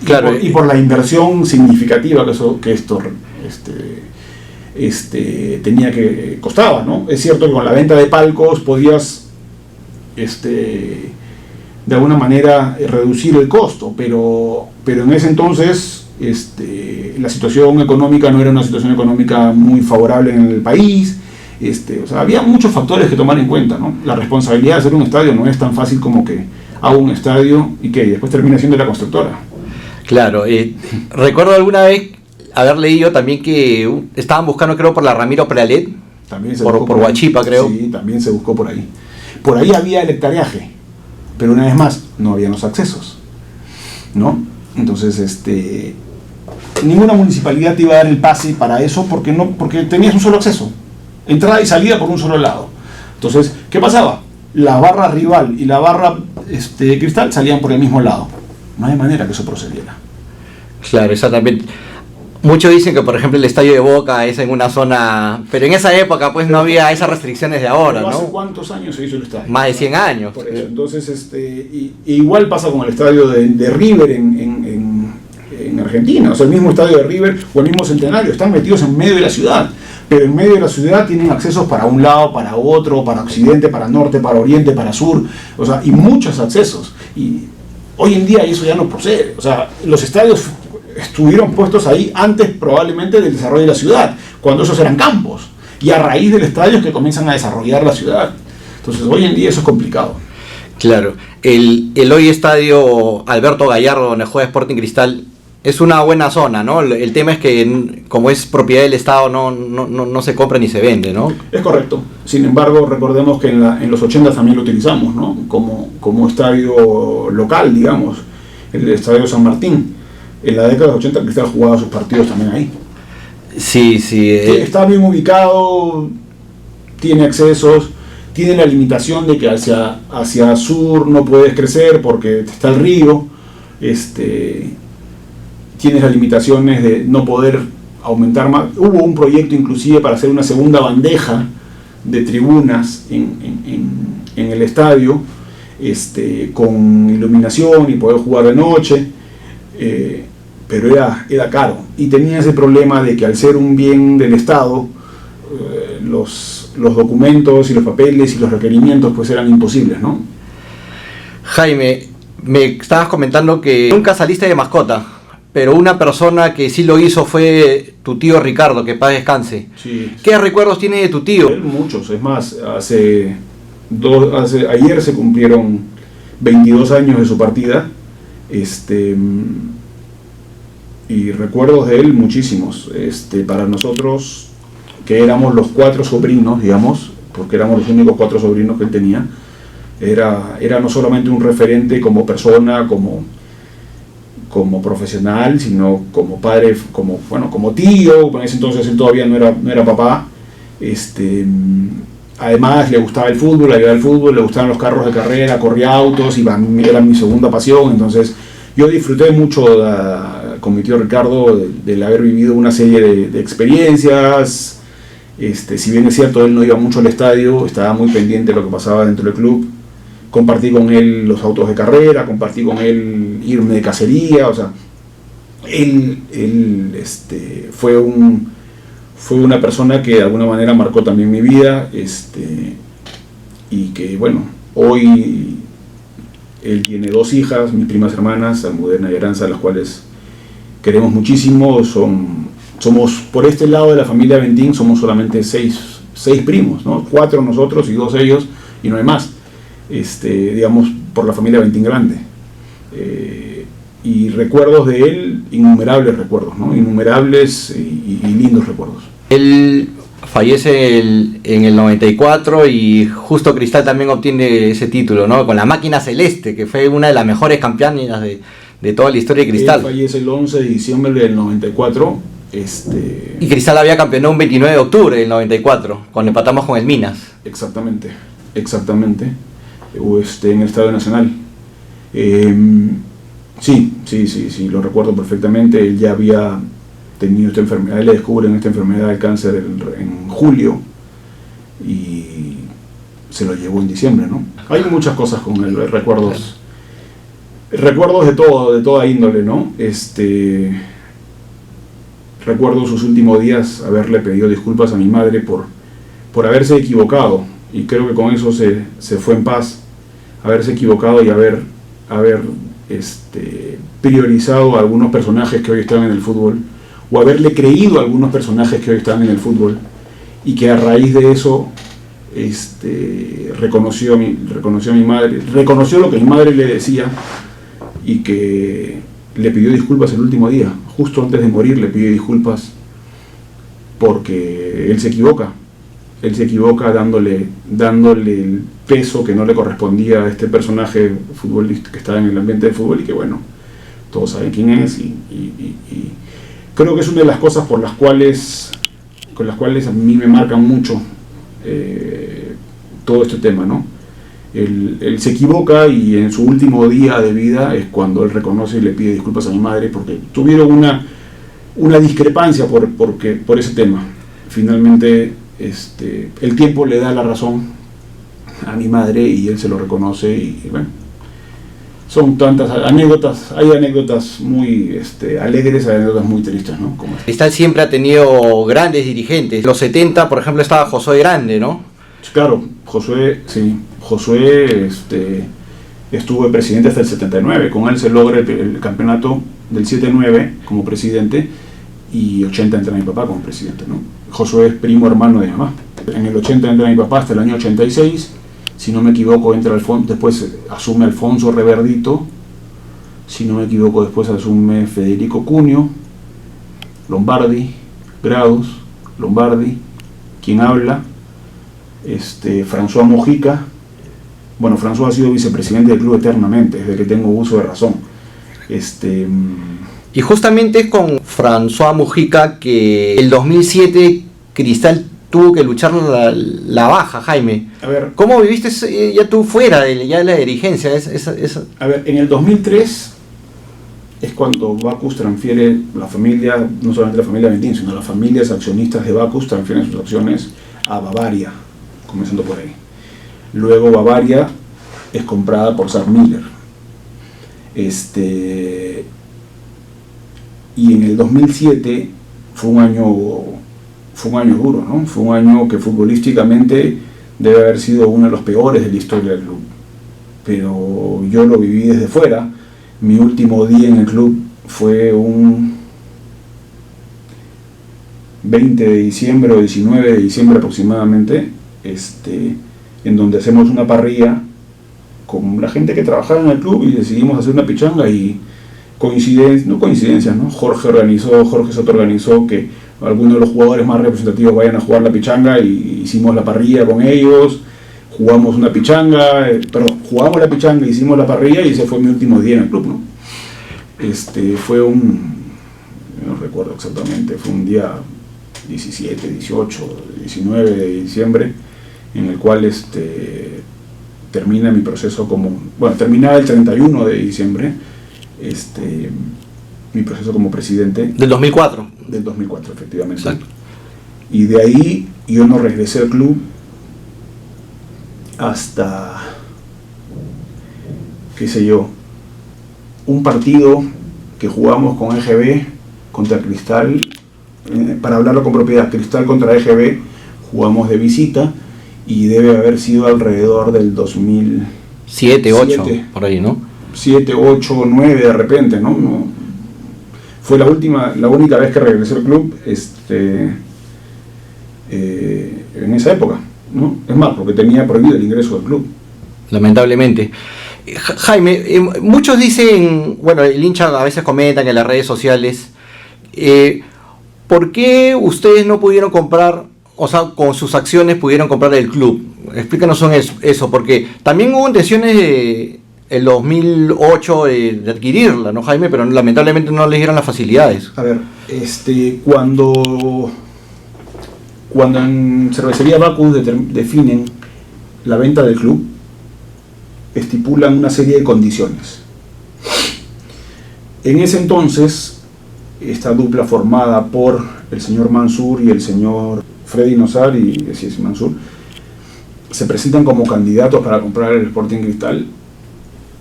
Claro, y por la inversión significativa que esto costaba, ¿no? Es cierto que con la venta de palcos podías de alguna manera reducir el costo, pero en ese entonces la situación económica no era una situación económica muy favorable en el país, O sea, había muchos factores que tomar en cuenta, ¿no? La responsabilidad de hacer un estadio no es tan fácil como que hago un estadio y que después termina siendo la constructora. Claro, recuerdo alguna vez haber leído también que estaban buscando, creo, por la Ramiro Pralet, También se por buscó Huachipa, creo. Sí, también se buscó por ahí. Por ahí había el hectareaje, pero una vez más, no había los accesos, ¿no? Entonces, ninguna municipalidad te iba a dar el pase para eso porque tenías un solo acceso, entrada y salida por un solo lado. Entonces, ¿qué pasaba? La barra rival y la barra Cristal salían por el mismo lado. No hay manera que eso procediera. Claro, exactamente. Muchos dicen que, por ejemplo, el estadio de Boca es en una zona... Pero en esa época, pues, no había esas restricciones de ahora, ¿no? ¿Hace cuántos años se hizo el estadio? Más de 100 años. Por eso. Entonces, igual pasa con el estadio de River en Argentina. O sea, el mismo estadio de River o el mismo Centenario. Están metidos en medio de la ciudad. Pero en medio de la ciudad tienen accesos para un lado, para otro, para occidente, para norte, para oriente, para sur. O sea, y muchos accesos. Y hoy en día eso ya no procede. O sea, los estadios estuvieron puestos ahí antes probablemente del desarrollo de la ciudad, cuando esos eran campos, y a raíz del estadio es que comienzan a desarrollar la ciudad. Entonces hoy en día eso es complicado. Claro, el hoy estadio Alberto Gallardo, donde juega Sporting Cristal, es una buena zona, ¿no? El tema es que como es propiedad del Estado no se compra ni se vende, ¿no? Es correcto. Sin embargo, recordemos que en los 80 también lo utilizamos, ¿no? Como estadio local, digamos, el estadio San Martín. En la década de los 80 Cristal jugaba sus partidos también ahí. Sí. Está bien ubicado, tiene accesos, tiene la limitación de que hacia sur no puedes crecer porque está el río. Tienes las limitaciones de no poder aumentar más. Hubo un proyecto inclusive para hacer una segunda bandeja de tribunas en el estadio, con iluminación y poder jugar de noche. Pero era caro y tenía ese problema de que al ser un bien del Estado, los documentos y los papeles y los requerimientos pues eran imposibles, ¿no? Jaime, me estabas comentando que nunca saliste de mascota, pero una persona que sí lo hizo fue tu tío Ricardo, que paz descanse. Sí. ¿Qué recuerdos tiene de tu tío? Muchos, es más, ayer se cumplieron 22 años de su partida. Y recuerdos de él muchísimos. Para nosotros, que éramos los 4 sobrinos, digamos, porque éramos los únicos 4 sobrinos que él tenía, era no solamente un referente como persona, como profesional, sino como padre, como tío. En ese entonces él todavía no era papá. Además le gustaba el fútbol, le gustaban los carros de carrera, corría autos, y era mi segunda pasión. Entonces yo disfruté mucho con mi tío Ricardo del haber vivido una serie de experiencias. Si bien es cierto, él no iba mucho al estadio, estaba muy pendiente de lo que pasaba dentro del club. Compartí con él los autos de carrera, compartí con él irme de cacería. O sea, él fue una persona que de alguna manera marcó también mi vida, y que bueno, hoy él tiene 2 hijas, mis primas hermanas, Almudena y Aranza, las cuales queremos muchísimo. Somos, por este lado de la familia Bentín, somos solamente 6 primos, ¿no? 4 nosotros y 2 ellos, y no hay más, digamos, por la familia Bentín grande. Y recuerdos de él, innumerables recuerdos, ¿no? Innumerables y lindos recuerdos. Él fallece en el 94 y justo Cristal también obtiene ese título, ¿no? Con la máquina celeste, que fue una de las mejores campeonas de toda la historia de Cristal. Él fallece el 11 de diciembre del 94. Y Cristal había campeonado un 29 de octubre del 94, cuando empatamos con el Minas. Exactamente. En el Estadio Nacional. Sí, lo recuerdo perfectamente. Él ya había tenido esta enfermedad, le descubren esta enfermedad del cáncer en julio y se lo llevó en diciembre, ¿no? Hay muchas cosas con él, recuerdos de toda índole, ¿no? Recuerdo sus últimos días haberle pedido disculpas a mi madre por haberse equivocado, y creo que con eso se fue en paz, haberse equivocado y haber priorizado a algunos personajes que hoy están en el fútbol, o haberle creído a algunos personajes que hoy están en el fútbol, y que a raíz de eso reconoció a mi madre, reconoció lo que mi madre le decía y que le pidió disculpas el último día, justo antes de morir le pidió disculpas porque él se equivoca dándole el peso que no le correspondía a este personaje futbolista que estaba en el ambiente del fútbol y que bueno, todos saben quién es y creo que es una de las cosas con las cuales a mí me marcan mucho todo este tema, ¿no? Él se equivoca y en su último día de vida es cuando él reconoce y le pide disculpas a mi madre porque tuvieron una discrepancia por ese tema. Finalmente el tiempo le da la razón a mi madre y él se lo reconoce y bueno, son tantas anécdotas, hay anécdotas muy alegres, hay anécdotas muy tristes, ¿no? Cristal siempre ha tenido grandes dirigentes. En los 70, por ejemplo, estaba Josué Grande, ¿no? Claro, Josué estuvo de presidente hasta el 79, con él se logra el campeonato del 7-9 como presidente y 80 entra mi papá como presidente, ¿no? Josué es primo hermano de mi mamá. En el 80 entra mi papá hasta el año 86, si no me equivoco después asume Alfonso Reverdito, si no me equivoco después asume Federico Cunio, Lombardi, Grados, Lombardi, quien habla, François Mojica. Bueno, François ha sido vicepresidente del club eternamente, desde que tengo uso de razón. Y justamente es con François Mojica que el 2007 Cristal tuvo que luchar la baja, Jaime. A ver, ¿cómo viviste ya tú fuera de la dirigencia? A ver, en el 2003 es cuando Bacus transfiere la familia, no solamente la familia Ventín, sino las familias accionistas de Bacus transfieren sus acciones a Bavaria, comenzando por ahí. Luego Bavaria es comprada por Sam Miller. Y en el 2007 fue un año duro, ¿no? Fue un año que futbolísticamente debe haber sido uno de los peores de la historia del club. Pero yo lo viví desde fuera. Mi último día en el club fue un 20 de diciembre o 19 de diciembre aproximadamente, en donde hacemos una parrilla con la gente que trabajaba en el club y decidimos hacer una pichanga y coincidencias, ¿no? Jorge Soto organizó que algunos de los jugadores más representativos vayan a jugar la pichanga y hicimos la parrilla con ellos, jugamos la pichanga, hicimos la parrilla y ese fue mi último día en el club, ¿no? No recuerdo exactamente, fue un día 17, 18, 19 de diciembre en el cual termina mi proceso terminaba el 31 de diciembre mi proceso como presidente. ¿Del 2004? Del 2004, efectivamente. Exacto. Y de ahí yo no regresé al club hasta, qué sé yo, un partido que jugamos con EGB contra Cristal, para hablarlo con propiedad, Cristal contra EGB, jugamos de visita y debe haber sido alrededor del 2007, 8, por ahí, ¿no? 7, 8, 9 de repente, ¿no? Fue la única vez que regresé al club en esa época, ¿no? Es más, porque tenía prohibido el ingreso al club. Lamentablemente. Jaime, muchos dicen, bueno, el hincha a veces comenta en las redes sociales, ¿por qué ustedes no pudieron comprar, o sea, con sus acciones pudieron comprar el club? Explícanos eso, porque también hubo intenciones el 2008 de adquirirla, ¿no, Jaime? Pero lamentablemente no les dieron las facilidades. A ver, cuando en Cervecería Bacus definen la venta del club, estipulan una serie de condiciones. En ese entonces, esta dupla formada por el señor Mansur y el señor Freddy Nosar y Mansur, se presentan como candidatos para comprar el Sporting Cristal.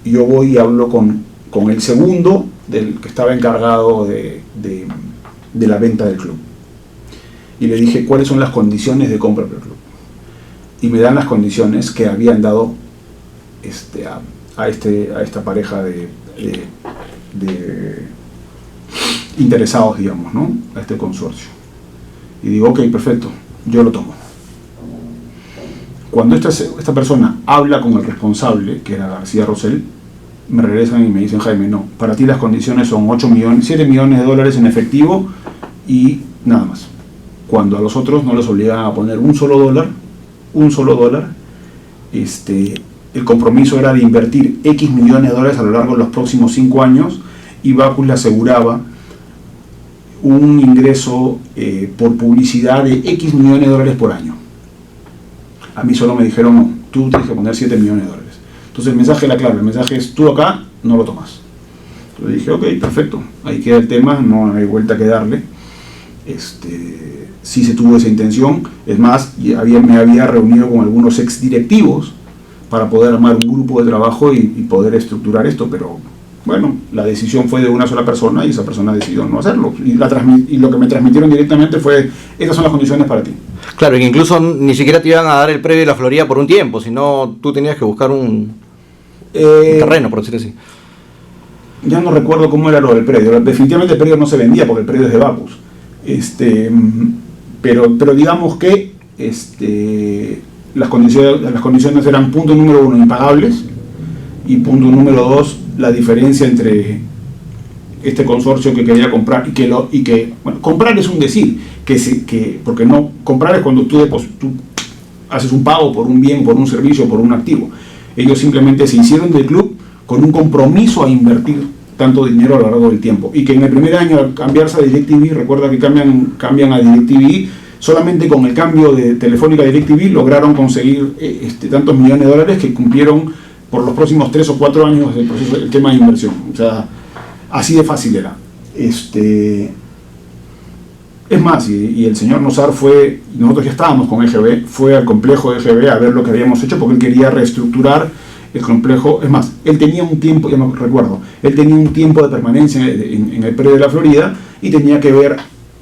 Yo voy y hablo con el segundo del que estaba encargado de la venta del club y le dije cuáles son las condiciones de compra del club y me dan las condiciones que habían dado a esta pareja de interesados, digamos, ¿no? A este consorcio. Y digo, ok, perfecto, yo lo tomo. Cuando esta persona habla con el responsable, que era García Rosell, me regresan y me dicen, Jaime, no, para ti las condiciones son 7 millones de dólares en efectivo y nada más. Cuando a los otros no les obligaban a poner un solo dólar, el compromiso era de invertir X millones de dólares a lo largo de los próximos 5 años, y Bacus le aseguraba un ingreso por publicidad de X millones de dólares por año. A mí solo me dijeron, no, tú tienes que poner 7 millones de dólares. Entonces el mensaje era claro, el mensaje es, tú acá no lo tomas. Entonces dije, ok, perfecto, ahí queda el tema, no hay vuelta que darle. Sí se tuvo esa intención, es más, me había reunido con algunos ex directivos para poder armar un grupo de trabajo y poder estructurar esto, pero bueno, la decisión fue de una sola persona y esa persona decidió no hacerlo. Y lo que me transmitieron directamente fue, estas son las condiciones para ti. Claro, y que incluso ni siquiera te iban a dar el predio de la Florida por un tiempo, sino tú tenías que buscar un terreno, por decir así. Ya no recuerdo cómo era lo del predio. Definitivamente el predio no se vendía porque el predio es de Bacus. Pero digamos que las condiciones eran, punto número 1, impagables, y punto número 2, la diferencia entre este consorcio que quería comprar bueno, comprar es un decir, porque no, comprar es cuando tú haces un pago por un bien, por un servicio, por un activo. Ellos simplemente se hicieron del club con un compromiso a invertir tanto dinero a lo largo del tiempo, y que en el primer año, al cambiarse a DirecTV, recuerda que cambian a DirecTV, solamente con el cambio de Telefónica a DirecTV lograron conseguir tantos millones de dólares que cumplieron por los próximos 3 o 4 años el tema de inversión. O sea, así de fácil era. Es más, y el señor Nosar nosotros ya estábamos con EGB, fue al complejo de EGB a ver lo que habíamos hecho, porque él quería reestructurar el complejo. Es más, él tenía un tiempo, ya me recuerdo, él tenía un tiempo de permanencia en el predio de la Florida, y tenía que ver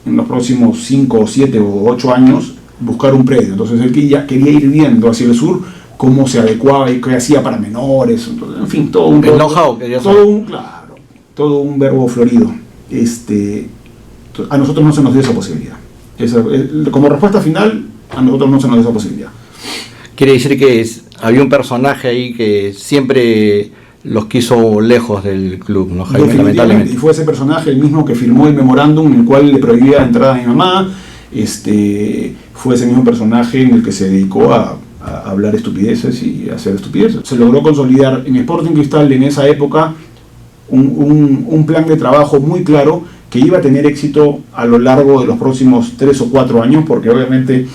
en los próximos 5 o 7 o 8 años buscar un predio. Entonces él quería ir viendo hacia el sur cómo se adecuaba y qué hacía para menores. Entonces, en fin, todo un verbo florido. A nosotros no se nos dio esa posibilidad. Como respuesta final, a nosotros no se nos dio esa posibilidad. Quiere decir que había un personaje ahí que siempre los quiso lejos del club, ¿no, Jaime? Lamentablemente. Y fue ese personaje el mismo que firmó el memorándum en el cual le prohibía la entrada a mi mamá. Fue ese mismo personaje en el que se dedicó a hablar estupideces y a hacer estupideces. Se logró consolidar en Sporting Cristal en esa época un plan de trabajo muy claro que iba a tener éxito a lo largo de los próximos 3 o 4 años, porque obviamente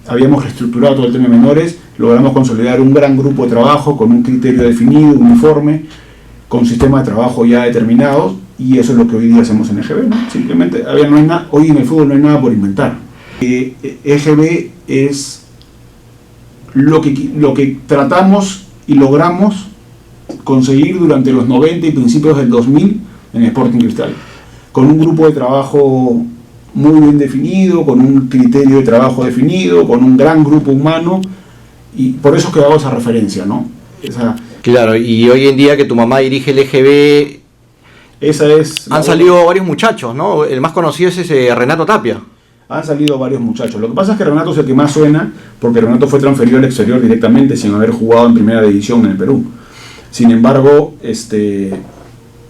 habíamos reestructurado todo el tema de menores, logramos consolidar un gran grupo de trabajo con un criterio definido, uniforme, con sistemas de trabajo ya determinados, y eso es lo que hoy día hacemos en EGB, ¿no? Simplemente, hoy en el fútbol no hay nada por inventar. EGB es lo que tratamos y logramos conseguir durante los 90 y principios del 2000 en Sporting Cristal, con un grupo de trabajo muy bien definido, con un criterio de trabajo definido, con un gran grupo humano, y por eso es que hago esa referencia, ¿no? Claro, y hoy en día que tu mamá dirige el EGB, han salido varios muchachos, ¿no? El más conocido es ese Renato Tapia. Han salido varios muchachos. Lo que pasa es que Renato es el que más suena, porque Renato fue transferido al exterior directamente sin haber jugado en primera división en el Perú. Sin embargo,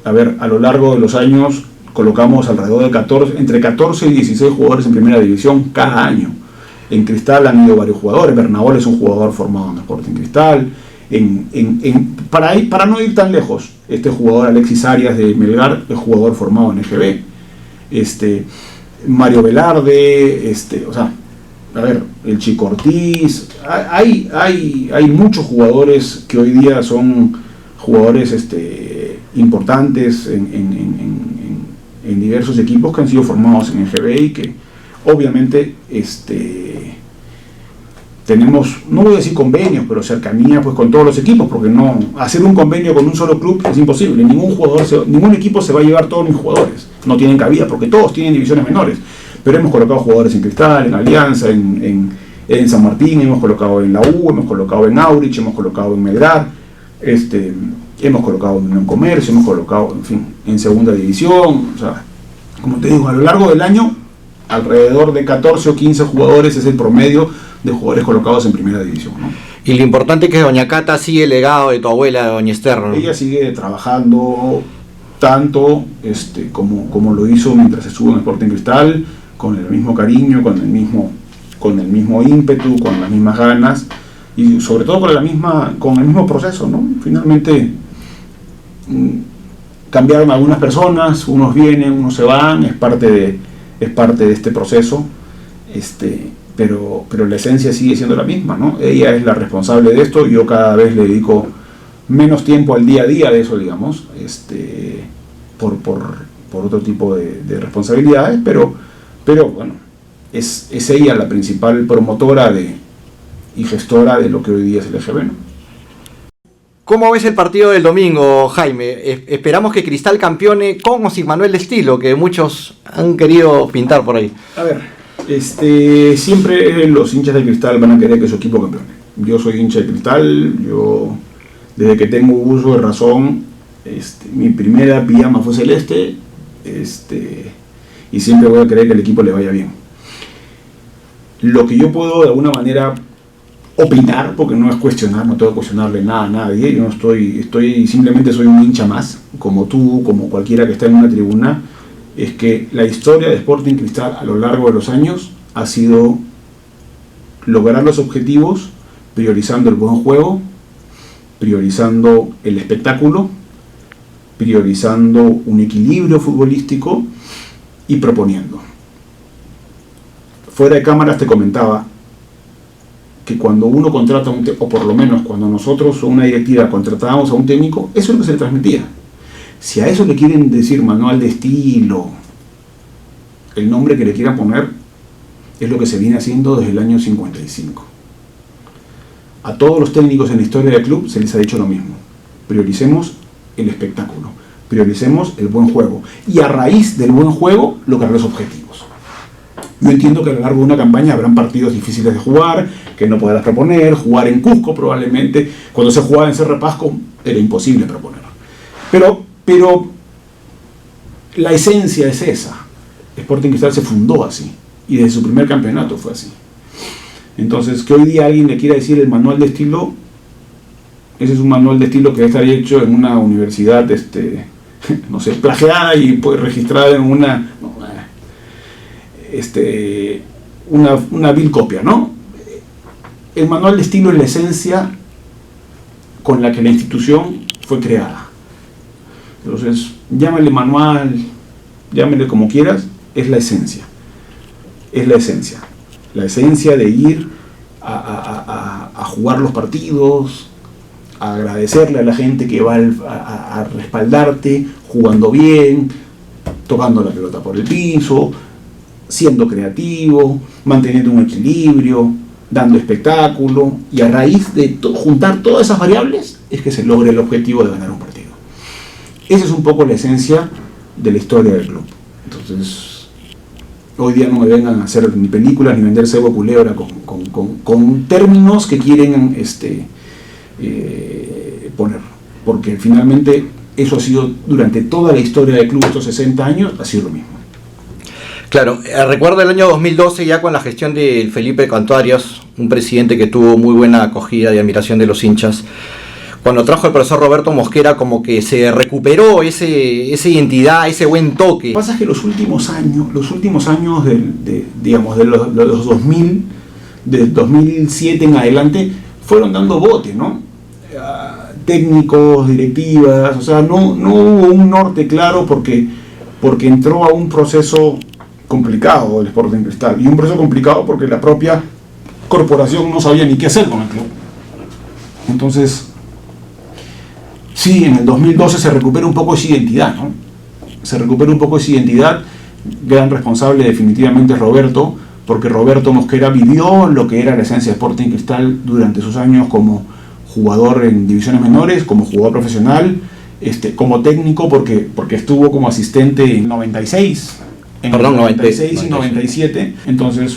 a lo largo de los años colocamos alrededor de entre 14 y 16 jugadores en primera división cada año. En Cristal han ido varios jugadores. Bernabol es un jugador formado en Sporting Cristal. Para no ir tan lejos, este jugador Alexis Arias de Melgar es jugador formado en EGB. Mario Velarde, el Chico Ortiz. Hay muchos jugadores que hoy día son jugadores importantes en diversos equipos que han sido formados en EGB, y que obviamente tenemos, no voy a decir convenios, pero cercanía pues con todos los equipos, porque no hacer un convenio con un solo club es imposible. Ningún equipo se va a llevar todos mis jugadores, no tienen cabida, porque todos tienen divisiones menores. Pero hemos colocado jugadores en Cristal, en Alianza, en San Martín, hemos colocado en la U, hemos colocado en Aurich, hemos colocado en Melgar, hemos colocado en Unión Comercio, hemos colocado, en fin, en segunda división. O sea, como te digo, a lo largo del año alrededor de 14 o 15 jugadores es el promedio de jugadores colocados en primera división, ¿no? Y lo importante es que doña Cata sigue el legado de tu abuela, doña Esther, ¿no? Ella sigue trabajando tanto como lo hizo mientras estuvo en Sporting Cristal, con el mismo cariño, con el mismo ímpetu, con las mismas ganas y sobre todo con el mismo proceso, ¿no? Finalmente cambiaron algunas personas, unos vienen, unos se van, es parte de este proceso, pero la esencia sigue siendo la misma, ¿no? Ella es la responsable de esto, yo cada vez le dedico menos tiempo al día a día de eso, digamos, por otro tipo de responsabilidades, pero bueno, es ella la principal promotora y gestora de lo que hoy día es el EGB, ¿no? ¿Cómo ves el partido del domingo, Jaime? Esperamos que Cristal campeone con o sin Manuel de Estilo, que muchos han querido pintar por ahí. A ver, siempre los hinchas de Cristal van a querer que su equipo campeone. Yo soy hincha de Cristal, yo desde que tengo uso de razón, mi primera pijama fue celeste, y siempre voy a querer que el equipo le vaya bien. Lo que yo puedo de alguna manera opinar, porque no es cuestionar, no tengo que cuestionarle nada a nadie, yo no simplemente soy un hincha más, como tú, como cualquiera que está en una tribuna, es que la historia de Sporting Cristal a lo largo de los años ha sido lograr los objetivos priorizando el buen juego, priorizando el espectáculo, priorizando un equilibrio futbolístico y proponiendo. Fuera de cámaras te comentaba que cuando uno contrata o por lo menos cuando nosotros o una directiva contratábamos a un técnico, eso es lo que se le transmitía. Si a eso le quieren decir manual de estilo, el nombre que le quieran poner, es lo que se viene haciendo desde el año 55. A todos los técnicos en la historia del club se les ha dicho lo mismo. Prioricemos el espectáculo, prioricemos el buen juego y a raíz del buen juego lograr los objetivos. Yo entiendo que a lo largo de una campaña habrán partidos difíciles de jugar, que no podrás proponer, jugar en Cusco probablemente, cuando se jugaba en Cerro Pasco era imposible proponer. Pero la esencia es esa. Sporting Cristal se fundó así, y desde su primer campeonato fue así. Entonces, que hoy día alguien le quiera decir el manual de estilo, ese es un manual de estilo que está hecho en una universidad, no sé, plagiada y pues, registrada en una vil copia, ¿no? El manual de estilo es la esencia con la que la institución fue creada. Entonces, llámale manual, llámale como quieras, es la esencia. Es la esencia. La esencia de ir a jugar los partidos, a agradecerle a la gente que va a respaldarte, jugando bien, tocando la pelota por el piso, siendo creativo, manteniendo un equilibrio, dando espectáculo, y a raíz de juntar todas esas variables es que se logra el objetivo de ganar un partido. Esa es un poco la esencia de la historia del club. Entonces, hoy día no me vengan a hacer ni películas ni vender cebo culebra con términos que quieren poner, porque finalmente eso ha sido durante toda la historia del club, estos 60 años, ha sido lo mismo. Claro, recuerdo el año 2012 ya con la gestión de Felipe Cantuarias, un presidente que tuvo muy buena acogida y admiración de los hinchas. Cuando trajo al profesor Roberto Mosquera, como que se recuperó esa identidad, ese buen toque. Lo que pasa es que los últimos años de los 2000, de 2007 en adelante, fueron dando bote, ¿no? Técnicos, directivas, o sea, no hubo un norte claro porque entró a un proceso complicado el Sporting Cristal, y un proceso complicado porque la propia corporación no sabía ni qué hacer con el club. Entonces, sí, en el 2012 se recupera un poco esa identidad, ¿no? Se recupera un poco esa identidad. Gran responsable definitivamente es Roberto, porque Roberto Mosquera vivió lo que era la esencia de Sporting Cristal durante sus años como jugador en divisiones menores, como jugador profesional, como técnico, porque estuvo como asistente en 96, en 96 y 97. Entonces,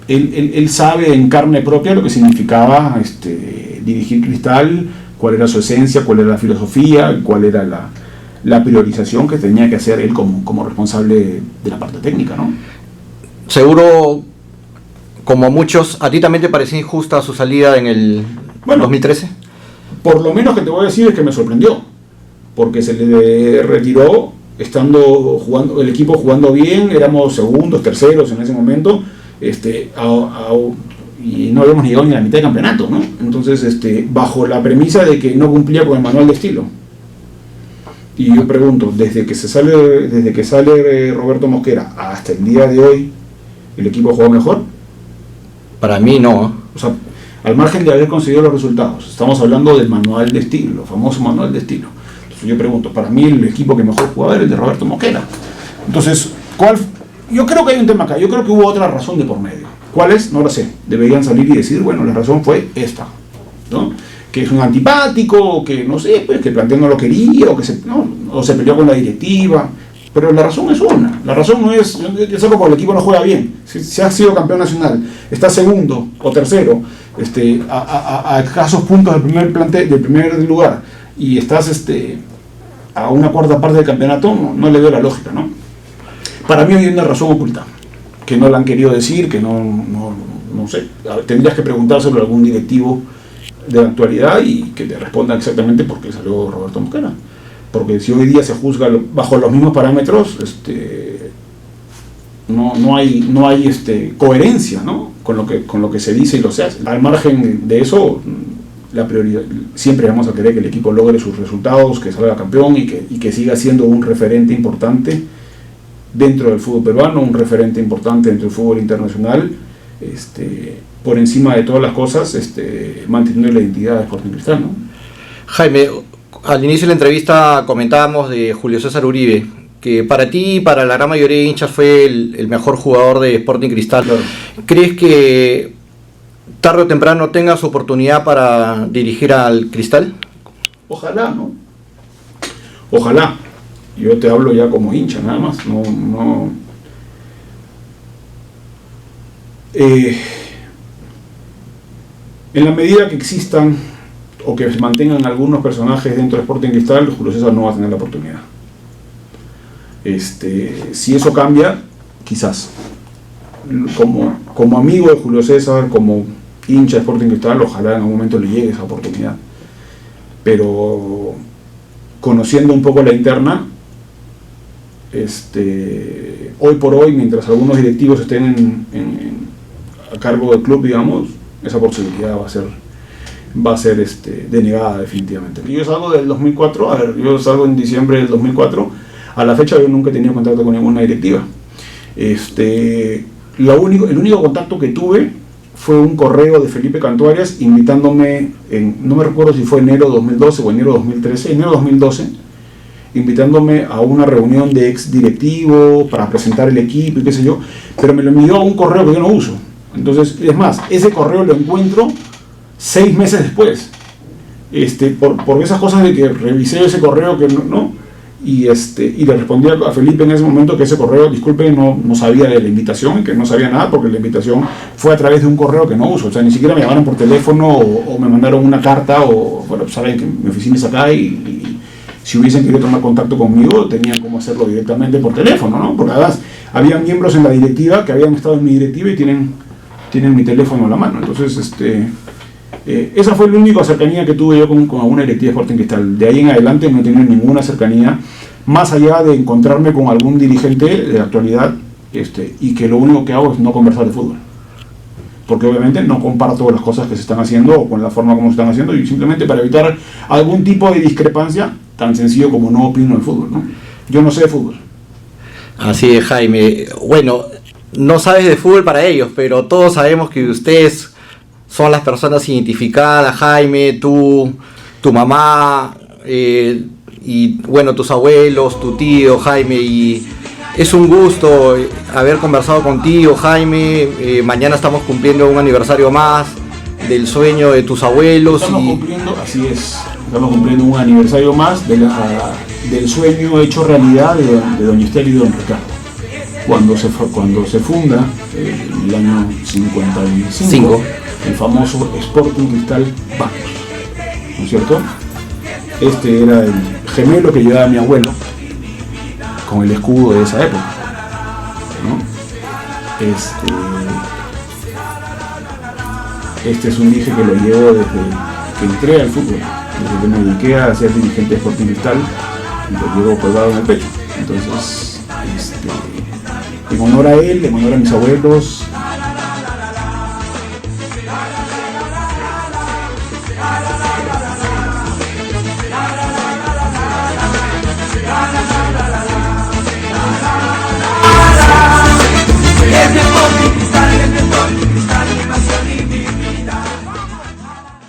él sabe en carne propia lo que significaba dirigir Cristal, cuál era su esencia, cuál era la filosofía, cuál era la priorización que tenía que hacer él como responsable de la parte técnica, ¿no? Seguro, como a muchos, ¿a ti también te parecía injusta su salida en el 2013? Por lo menos que te voy a decir es que me sorprendió, porque se le retiró jugando el equipo jugando bien, éramos segundos, terceros en ese momento, y no habíamos llegado ni a la mitad del campeonato, ¿no? Entonces, bajo la premisa de que no cumplía con el manual de estilo. Y yo pregunto, desde que sale Roberto Mosquera hasta el día de hoy, ¿el equipo jugó mejor? Para mí no. O sea, al margen de haber conseguido los resultados, estamos hablando del manual de estilo, el famoso manual de estilo. Entonces yo pregunto, para mí el equipo que mejor jugaba era el de Roberto Mosquera. Entonces, yo creo que hay un tema acá, yo creo que hubo otra razón de por medio. ¿Cuál es? No lo sé. Deberían salir y decir, bueno, la razón fue esta, ¿no? Que es un antipático, o que no sé, pues que el plantel no lo quería, o se peleó con la directiva. Pero la razón es una. La razón no es, yo saco porque el equipo no juega bien. Si has sido campeón nacional, estás segundo o tercero, a escasos puntos del primer lugar, y estás a una cuarta parte del campeonato, no le veo la lógica, ¿no? Para mí hay una razón oculta, que no la han querido decir, que no sé. Tendrías que preguntárselo a algún directivo de la actualidad y que te responda exactamente por qué salió Roberto Mosquera. Porque si hoy día se juzga bajo los mismos parámetros, no hay coherencia, ¿no? con lo que se dice y lo se hace. Al margen de eso, la prioridad, siempre vamos a querer que el equipo logre sus resultados, que salga campeón y que siga siendo un referente importante dentro del fútbol peruano, un referente importante dentro del fútbol internacional, por encima de todas las cosas, manteniendo la identidad de Sporting Cristal, ¿no? Jaime, al inicio de la entrevista comentábamos de Julio César Uribe, que para ti y para la gran mayoría de hinchas fue el mejor jugador de Sporting Cristal. Claro. ¿Crees que tarde o temprano tenga su oportunidad para dirigir al Cristal? Ojalá, ¿no? Ojalá. Yo te hablo ya como hincha, nada más. En la medida que existan o que se mantengan algunos personajes dentro de Sporting Cristal, Julio César no va a tener la oportunidad. Si eso cambia, quizás. Como amigo de Julio César, como hincha de Sporting Cristal, ojalá en algún momento le llegue esa oportunidad. Pero conociendo un poco la interna, hoy por hoy, mientras algunos directivos estén a cargo del club, digamos, esa posibilidad va a ser denegada definitivamente. Yo salgo del 2004, yo salgo en diciembre del 2004, a la fecha yo nunca he tenido contacto con ninguna directiva. El único contacto que tuve fue un correo de Felipe Cantuarias invitándome, no me recuerdo si fue enero 2012 o enero 2013, enero 2012, invitándome a una reunión de ex directivo para presentar el equipo y qué sé yo, pero me lo envió a un correo que yo no uso. Entonces, es más, ese correo lo encuentro 6 meses después, por esas cosas de que revisé ese correo que y le respondí a Felipe en ese momento que ese correo, disculpe, no sabía de la invitación y que no sabía nada porque la invitación fue a través de un correo que no uso, o sea, ni siquiera me llamaron por teléfono o me mandaron una carta bueno, saben que mi oficina es acá y si hubiesen querido tomar contacto conmigo tenían cómo hacerlo directamente por teléfono, ¿no? Porque además había miembros en la directiva que habían estado en mi directiva y tienen mi teléfono en la mano. Entonces, esa fue la única cercanía que tuve yo con alguna directiva de Sporting Cristal. De ahí en adelante no he tenido ninguna cercanía, más allá de encontrarme con algún dirigente de la actualidad y que lo único que hago es no conversar de fútbol. Porque obviamente no comparto las cosas que se están haciendo o con la forma como se están haciendo, y simplemente para evitar algún tipo de discrepancia, tan sencillo como no opino de fútbol, ¿no? Yo no sé de fútbol. Así es, Jaime. Bueno, no sabes de fútbol para ellos, pero todos sabemos que ustedes son las personas identificadas, Jaime, tú, tu mamá, y bueno, tus abuelos, tu tío, Jaime, y es un gusto haber conversado contigo, Jaime. Mañana estamos cumpliendo un aniversario más del sueño de tus abuelos. Estamos cumpliendo un aniversario más del sueño hecho realidad de doña Esther y de don Ricardo. Cuando se funda el año 55, el famoso Sporting Cristal Bacos, ¿no es cierto? Este era el gemelo que llevaba mi abuelo, con el escudo de esa época, ¿no? Este es un dije que lo llevo desde que entré al fútbol, desde que me dediqué a ser dirigente Sporting Cristal, y lo llevo colgado en el pecho. Entonces, en honor a él, en honor a mis abuelos,